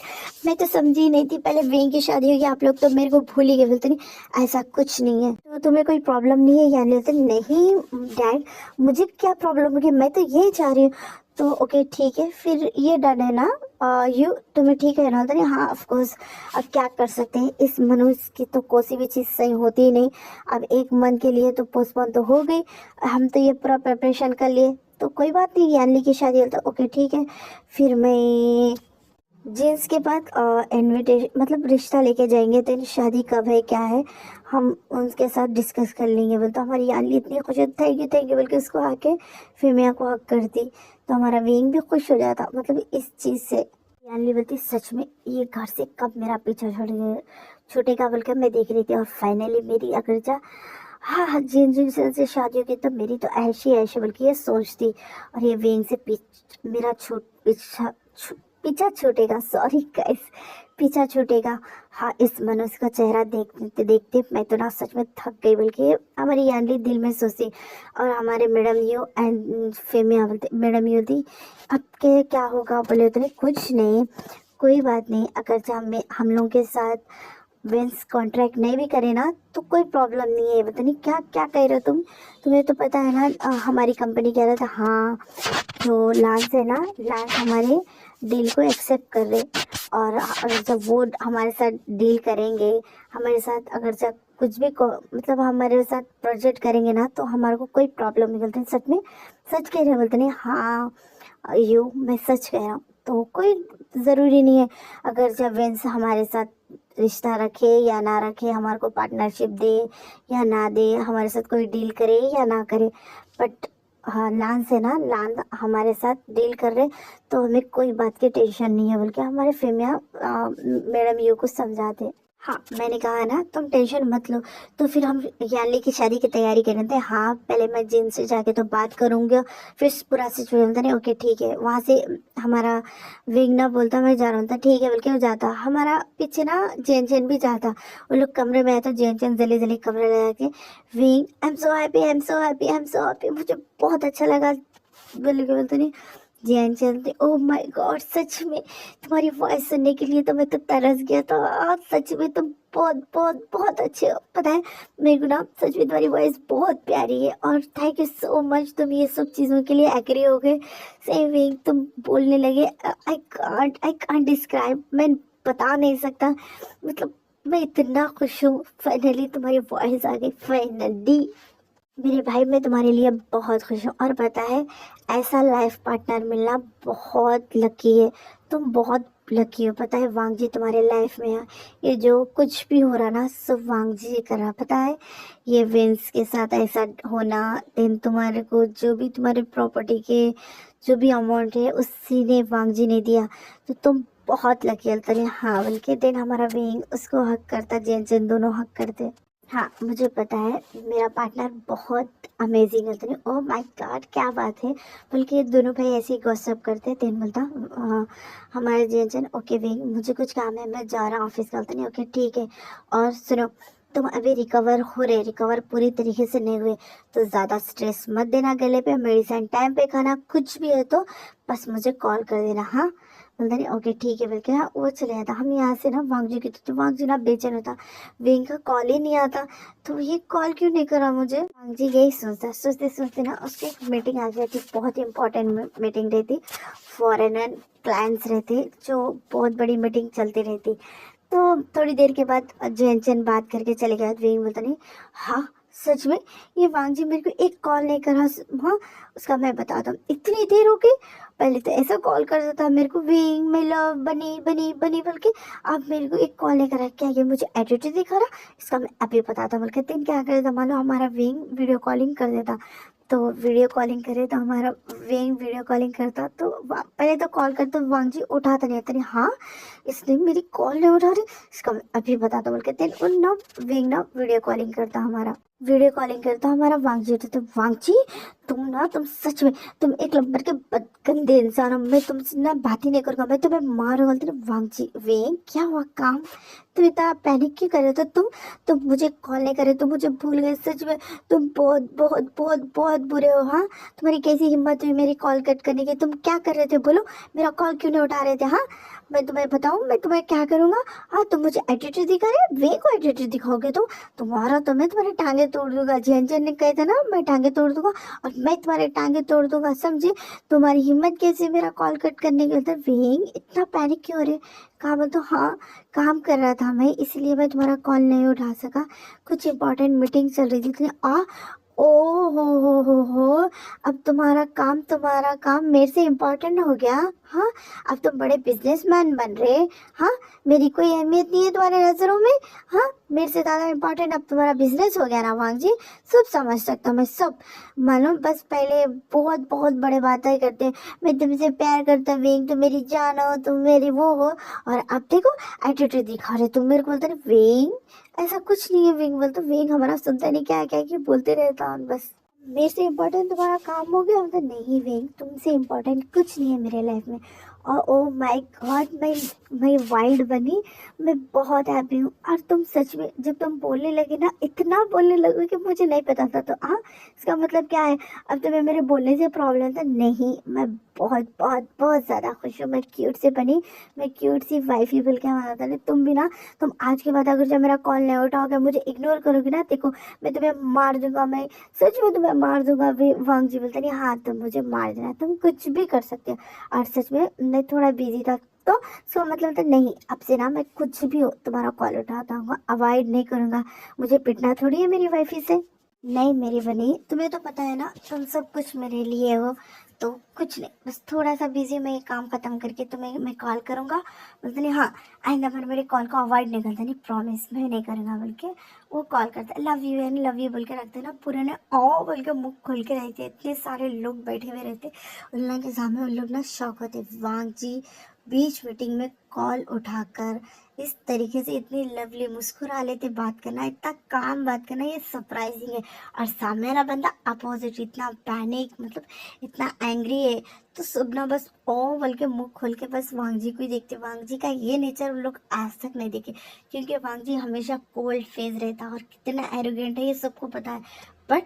मैं तो समझी नहीं थी, पहले वेंग की शादी होगी आप लोग तो मेरे को भूल ही गए। बोलते नहीं ऐसा कुछ नहीं है, तो तुम्हें कोई प्रॉब्लम नहीं है? यानी बोलते नहीं डैड मुझे क्या प्रॉब्लम होगी, मैं तो यही चाह रही हूँ। तो ओके ठीक है फिर ये डन है ना यू तुम्हें ठीक है ना? तो हाँ ऑफ कोर्स, अब क्या कर सकते हैं, इस मनुष्य की तो कोई भी चीज़ सही होती ही नहीं। अब 1 मंथ के लिए तो पोस्टपोन तो हो गई, हम तो ये पूरा प्रिपरेशन कर लिए, तो कोई बात नहीं यानी की शादी तो ओके ठीक है। फिर मैं जींस के बाद इनविटेशन मतलब रिश्ता लेके जाएंगे, तो शादी कब है क्या है हम उनके साथ डिस्कस कर लेंगे। बोलते हमारी यानी इतनी खुश होती थैंक यू बोल के उसको आके फिर मैं को हक करती, तो हमारा वेंग भी खुश हो जाता मतलब इस चीज़ से। यानी बोलती सच में ये घर से कब मेरा पीछा छूटेगा बोलकर मैं देख रही थी, और फाइनली मेरी अगर जा हाँ हाँ जिन से शादी होगी तो मेरी तो ऐशी ऐशी बल्कि ये सोचती, और ये वेंग से मेरा पीछा पीछा छूटेगा, सॉरी गाइस, पीछा छूटेगा। हाँ, इस मनुष्य का चेहरा देखते देखते मैं तो ना सच में थक गई, बल्कि हमारी यानली दिल में सोची। और हमारे मैडम यू एंड फेमिया बोलते, मैडम यू दी अब के क्या होगा, बोले तो नहीं कुछ नहीं, कोई बात नहीं, अगर जो हम लोगों के साथ वेंस कॉन्ट्रैक्ट नहीं भी करे ना तो कोई प्रॉब्लम नहीं है। पता नहीं क्या क्या कह रहे हो तुम, तुम्हें तो पता है ना हमारी कंपनी कह रहा था। हाँ, जो लांस है ना, लांस हमारे डील को एक्सेप्ट कर रहे, और अगर जब वो हमारे साथ डील करेंगे, हमारे साथ अगर जब कुछ भी मतलब हमारे साथ प्रोजेक्ट करेंगे ना तो हमारे को कोई प्रॉब्लम नहीं। बोलते हैं सच में, सच कह रहे हैं, बोलते नहीं हाँ यू मैं सच कह रहा हूँ। तो कोई ज़रूरी नहीं है अगर जब वेंस हमारे साथ रिश्ता रखे या ना रखे, हमारे को पार्टनरशिप दे या ना दे, हमारे साथ कोई डील करे या ना करे, बट हाँ लान से ना, लान हमारे साथ डील कर रहे तो हमें कोई बात की टेंशन नहीं है, बल्कि हमारे फेमिया मैडम यू को समझाते। हाँ, मैंने कहा ना तुम टेंशन मत लो। तो फिर हम यानली की शादी की तैयारी कर रहे थे। हाँ, पहले मैं जिन से जाके तो बात करूँगी, फिर पूरा सिचुएशन था नहीं, ओके ठीक है। वहाँ से हमारा विंग ना बोलता मैं जा रहा हूँ, था ठीक है बोल के वो जाता, हमारा पीछे ना जैन जैन भी जाता। वो लोग कमरे में आए तो जैन जैन जल्दी जल्दी कमरे लगा के wing I am so happy, I am so happy, I am so happy, मुझे बहुत अच्छा लगा बोल के बोलते नहीं। जैन चलते, ओह माय गॉड, सच में तुम्हारी वॉइस सुनने के लिए तो मैं तो तरस गया था। सच में तुम बहुत बहुत बहुत अच्छे हो। पता है मेरे को ना सच में तुम्हारी वॉइस बहुत प्यारी है, और थैंक यू सो मच, तुम ये सब चीज़ों के लिए एग्री हो गए। सेम तुम बोलने लगे, आई कांट डिस्क्राइब, मैं बता नहीं सकता, मतलब मैं इतना खुश हूँ। फाइनली तुम्हारी वॉइस आ गई, फाइनली मेरे भाई, मैं तुम्हारे लिए बहुत खुश हूँ। और पता है ऐसा लाइफ पार्टनर मिलना बहुत लकी है, तुम बहुत लकी हो। पता है वांग जी तुम्हारे लाइफ में है, ये जो कुछ भी हो रहा ना सब वांग जी कर रहा। पता है ये विंस के साथ ऐसा होना, देन तुम्हारे को जो भी तुम्हारे प्रॉपर्टी के जो भी अमाउंट है उसी ने वांग जी ने दिया, तो तुम बहुत लकी हो। हाँ, बल्कि देन हमारा विंग उसको हक करता, जेन जेन दोनों हक करते। हाँ, मुझे पता है मेरा पार्टनर बहुत अमेजिंग है। तो ओह माय गॉड क्या बात है, बल्कि ये दोनों भाई ऐसे ही गॉसिप करते हैं। दिन बोलता हमारे जन ओके विंग मुझे कुछ काम है, मैं जा रहा हूँ ऑफिस का। नहीं ओके ठीक है, और सुनो तुम अभी रिकवर हो रहे, रिकवर पूरी तरीके से नहीं हुए तो ज़्यादा स्ट्रेस मत देना, गले पे मेडिसिन टाइम पे खाना, कुछ भी है तो बस मुझे कॉल कर देना। हाँ, बोलता नहीं ओके ठीक है बोल के हाँ वो चले जाता। हम यहाँ से ना वांगजू की तो वांगजू ना बेचैन होता, विंग का कॉल ही नहीं आता, तो ये कॉल क्यों नहीं करा मुझे। वांगजी यही सोचता, सोचते सोचते ना उसकी एक मीटिंग आ जाती, बहुत इंपॉर्टेंट मीटिंग रहती, फॉरेनर क्लाइंट्स रहते, जो बहुत बड़ी मीटिंग चलती रहती। तो थोड़ी देर के बाद जैन चैन बात करके चले गए। विंग बोलता नहीं हाँ सच में ये वांग जी मेरे को एक कॉल नहीं करा। हाँ, उसका मैं बताता हूँ, इतनी देर हो गई, पहले तो ऐसा कॉल करता था मेरे को विंग मैं लव बनी बनी बनी बोल के, अब मेरे को एक कॉल नहीं करा, क्या ये मुझे एटीट्यूड दिखा रहा, इसका मैं अभी बताता बोल के। दिन क्या करता मानो हमारा विंग वीडियो कॉलिंग कर देता, तो वीडियो कॉलिंग करे तो हमारा विंग वीडियो कॉलिंग करता, तो पहले तो कॉल करता तो वांग जी उठाता नहीं था। हाँ, इसने मेरी कॉल नहीं उठा रही, इसका मैं अभी बताता बोल के। दिन उन ना विंग ना वीडियो कॉलिंग करता, हमारा वीडियो कॉलिंग करता हमारा वांग जी। तो वांग जी तुम सच में तुम एक नंबर के गंदे इंसान हो, मैं तुमसे ना बात ही नहीं करूँगा, मैं तुम्हें मारूंगा। बोलते वांग जी विंग क्या हुआ काम, तुम इतना पैनिक क्यों कर रहे थे, तुम मुझे कॉल नहीं करे, तुम मुझे भूल गए, सच में तुम बहुत बहुत बहुत बहुत बुरे हो। हाँ, तुम्हारी कैसी हिम्मत हुई मेरी कॉल कट करने की, तुम क्या कर रहे थे बोलो, मेरा कॉल क्यों नहीं उठा रहे थे। हाँ, मैं तुम्हें बताऊँ मैं तुम्हें क्या करूँगा। हाँ, तुम मुझे एटीट्यूड दिखा रहे, वे को एटीट्यूड दिखाओगे तो तुम्हारा तो मैं तुम्हारी टांगे तोड़ दूंगा। जैन जैन ने कहे थे ना मैं टांगे तोड़ दूंगा, और मैं तुम्हारे टांगे तोड़ दूंगा, समझे। तुम्हारी हिम्मत कैसे मेरा कॉल कट करने के होता है। वेंग इतना पैनिक क्यों हो रहे, कहा बोल तो हाँ काम कर रहा था मैं, इसलिए मैं तुम्हारा कॉल नहीं उठा सका, कुछ इंपॉर्टेंट मीटिंग चल रही थी। ओ हो, अब तुम्हारा काम मेरे से इम्पोर्टेंट हो गया। हाँ, अब तुम बड़े बिजनेसमैन बन रहे। हाँ, मेरी कोई अहमियत नहीं है तुम्हारे नज़रों में। हाँ, मेरे से ज़्यादा इम्पोर्टेंट अब तुम्हारा बिजनेस हो गया ना वांग जी, सब समझ सकता हूँ मैं, सब मालूम। बस पहले बहुत बहुत बड़े बातें करते, मैं तुमसे प्यार करता वेंग, तुम मेरी जान हो, तुम मेरी वो हो, और अब देखो एटीट्यूड दिखा रहे तुम मेरे को। बोलते वेंग ऐसा कुछ नहीं है, विंग बोलते विंग हमारा सुनता नहीं, क्या क्या बोलते रहता हूँ बस, मेरे से इम्पोर्टेंट तुम्हारा काम हो गया। मतलब नहीं विंग तुमसे इम्पोर्टेंट कुछ नहीं है मेरे लाइफ में, और ओ माय गॉड, मैं वाइल्ड बनी, मैं बहुत हैप्पी हूँ। और तुम सच में जब तुम बोलने लगे ना, इतना बोलने लगे कि मुझे नहीं पता था, तो हाँ, इसका मतलब क्या है, अब तुम्हें मेरे बोलने से प्रॉब्लम था? नहीं, मैं बहुत बहुत बहुत ज़्यादा खुश हूँ, मैं क्यूट से बनी, मैं क्यूट सी वाइफी बोल के माना था। तुम भी ना, तुम आज के बाद अगर जब मेरा कॉल नहीं उठाओगे, मुझे इग्नोर करोगे ना, देखो मैं तुम्हें मार दूंगा, मैं सच में तुम्हें मार दूंगा। वांग जी बोलते नहीं, हाँ तुम मुझे मार देना, तुम कुछ भी कर सकते हो। और सच में मैं थोड़ा बिजी था, तो सो मतलब तो नहीं, अब से ना मैं कुछ भी हो तुम्हारा कॉल उठाता हूँ, अवॉइड नहीं करूँगा। मुझे पिटना थोड़ी है मेरी वाइफी से। नहीं मेरी बनी, तुम्हें तो पता है ना, तुम सब कुछ मेरे लिए हो, तो कुछ नहीं, बस थोड़ा सा बिजी, मैं ये काम खत्म करके तुम्हें मैं कॉल करूँगा। बोलते नहीं, हाँ आइंदा फिर मेरे कॉल को अवॉइड नहीं करता, नहीं प्रॉमिस मैं नहीं करूँगा बोल के वो कॉल करता है। Love you and love you बोल के रखते ना, पूरे ने ओ बोल के मुँह खोल के रहते, इतने सारे लोग बैठे हुए रहते उन लोगों के सामने, उन लोग ना शौक होते, वांग जी बीच मीटिंग में कॉल उठाकर इस तरीके से इतनी लवली मुस्कुरा लेते, बात करना, इतना काम बात करना, ये सरप्राइजिंग है। और सामने वाला बंदा अपोजिट, इतना पैनिक, मतलब इतना एंग्री है, तो सब ना बस ओ बोल के मुंह खोल के बस वांग जी को ही देखते। वांग जी का ये नेचर उन लोग आज तक नहीं देखे, क्योंकि वांग जी हमेशा कोल्ड फेस रहता है और कितना एरोगेंट है ये सबको पता है। बट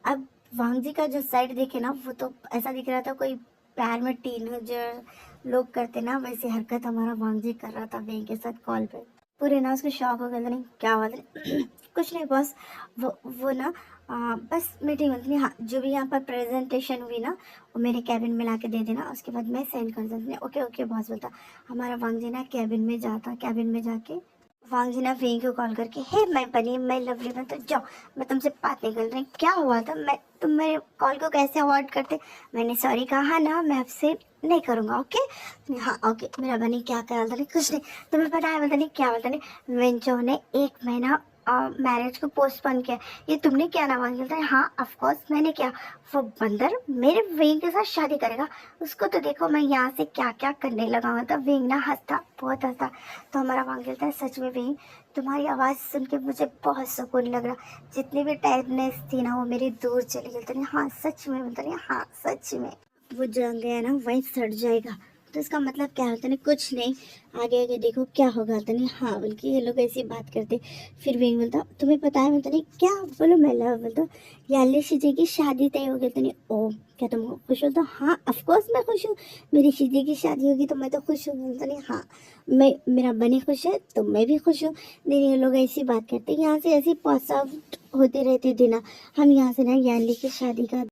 अब वांग जी का जो साइड देखे ना, वो तो ऐसा दिख रहा था कोई प्यार में टीनेजर लोग करते ना, वैसी हरकत हमारा वांग जी कर रहा था वें के साथ कॉल पे। पूरे ना उसको शॉक हो गया था, नहीं क्या बात है कुछ नहीं बॉस, वो ना बस मीटिंग होती नहीं, हाँ जो भी यहाँ पर प्रेजेंटेशन हुई ना, वो मेरे कैबिन में ला के दे देना, उसके बाद मैं सेंड कर देती। ओके ओके बॉस बोलता। हमारा वांग जी ना कैबिन में जाता, कैबिन में जाके वांग जी ना वें को कॉल करके, हे मैं बनी, मैं लवली बन, तो जाओ मैं तुमसे बात नहीं कर रही, क्या हुआ था, मैं तुम मेरे कॉल को कैसे अवॉइड करते, मैंने सॉरी कहा ना, मैं आपसे नहीं करूँगा। ओके हाँ ओके मेरा बनी, क्या ख्याल था, नहीं कुछ नहीं, तुम्हें पता है बता नहीं क्या बता नहीं, वेंचो ने 1 महीना मैरिज को पोस्टपोन किया, ये तुमने क्या ना मांग था? हाँ ऑफकोर्स मैंने क्या, वो बंदर मेरे वेंग के साथ शादी करेगा, उसको तो देखो मैं यहाँ से क्या क्या करने लगा हुआ था। वेंग ना हंसता, बहुत हंसता। तो हमारा मांग था, सच में वेंग तुम्हारी आवाज़ सुन के मुझे बहुत सुकून लग रहा, जितनी भी टाइटनेस थी ना वो मेरी दूर चली गई। तो हाँ सच में बोलते नहीं, हाँ सच में वो जंग गया ना वही सड़ जाएगा, तो इसका मतलब क्या होता है? कुछ नहीं, आगे आगे देखो क्या होगा। तो नहीं हाँ बल्कि ये लोग ऐसी बात करते। फिर वेंग बोलता तुम्हें पता है, बोलता नहीं क्या, बोलो मैं लव, बोलता याली जी की शादी तय हो गई। तो नहीं ओ क्या तुम खुश हो? तो हाँ ऑफकोर्स मैं खुश हूँ, मेरी शिजी की शादी होगी तो मैं तो खुश हूँ। बोलता नहीं हाँ मैं, मेरा बनी खुश है तो मैं भी खुश हूँ। नहीं ये लोग ऐसी बात करते, यहाँ से ऐसी पॉस आउट होते रहते दिन, हम यहाँ से ना याली की शादी का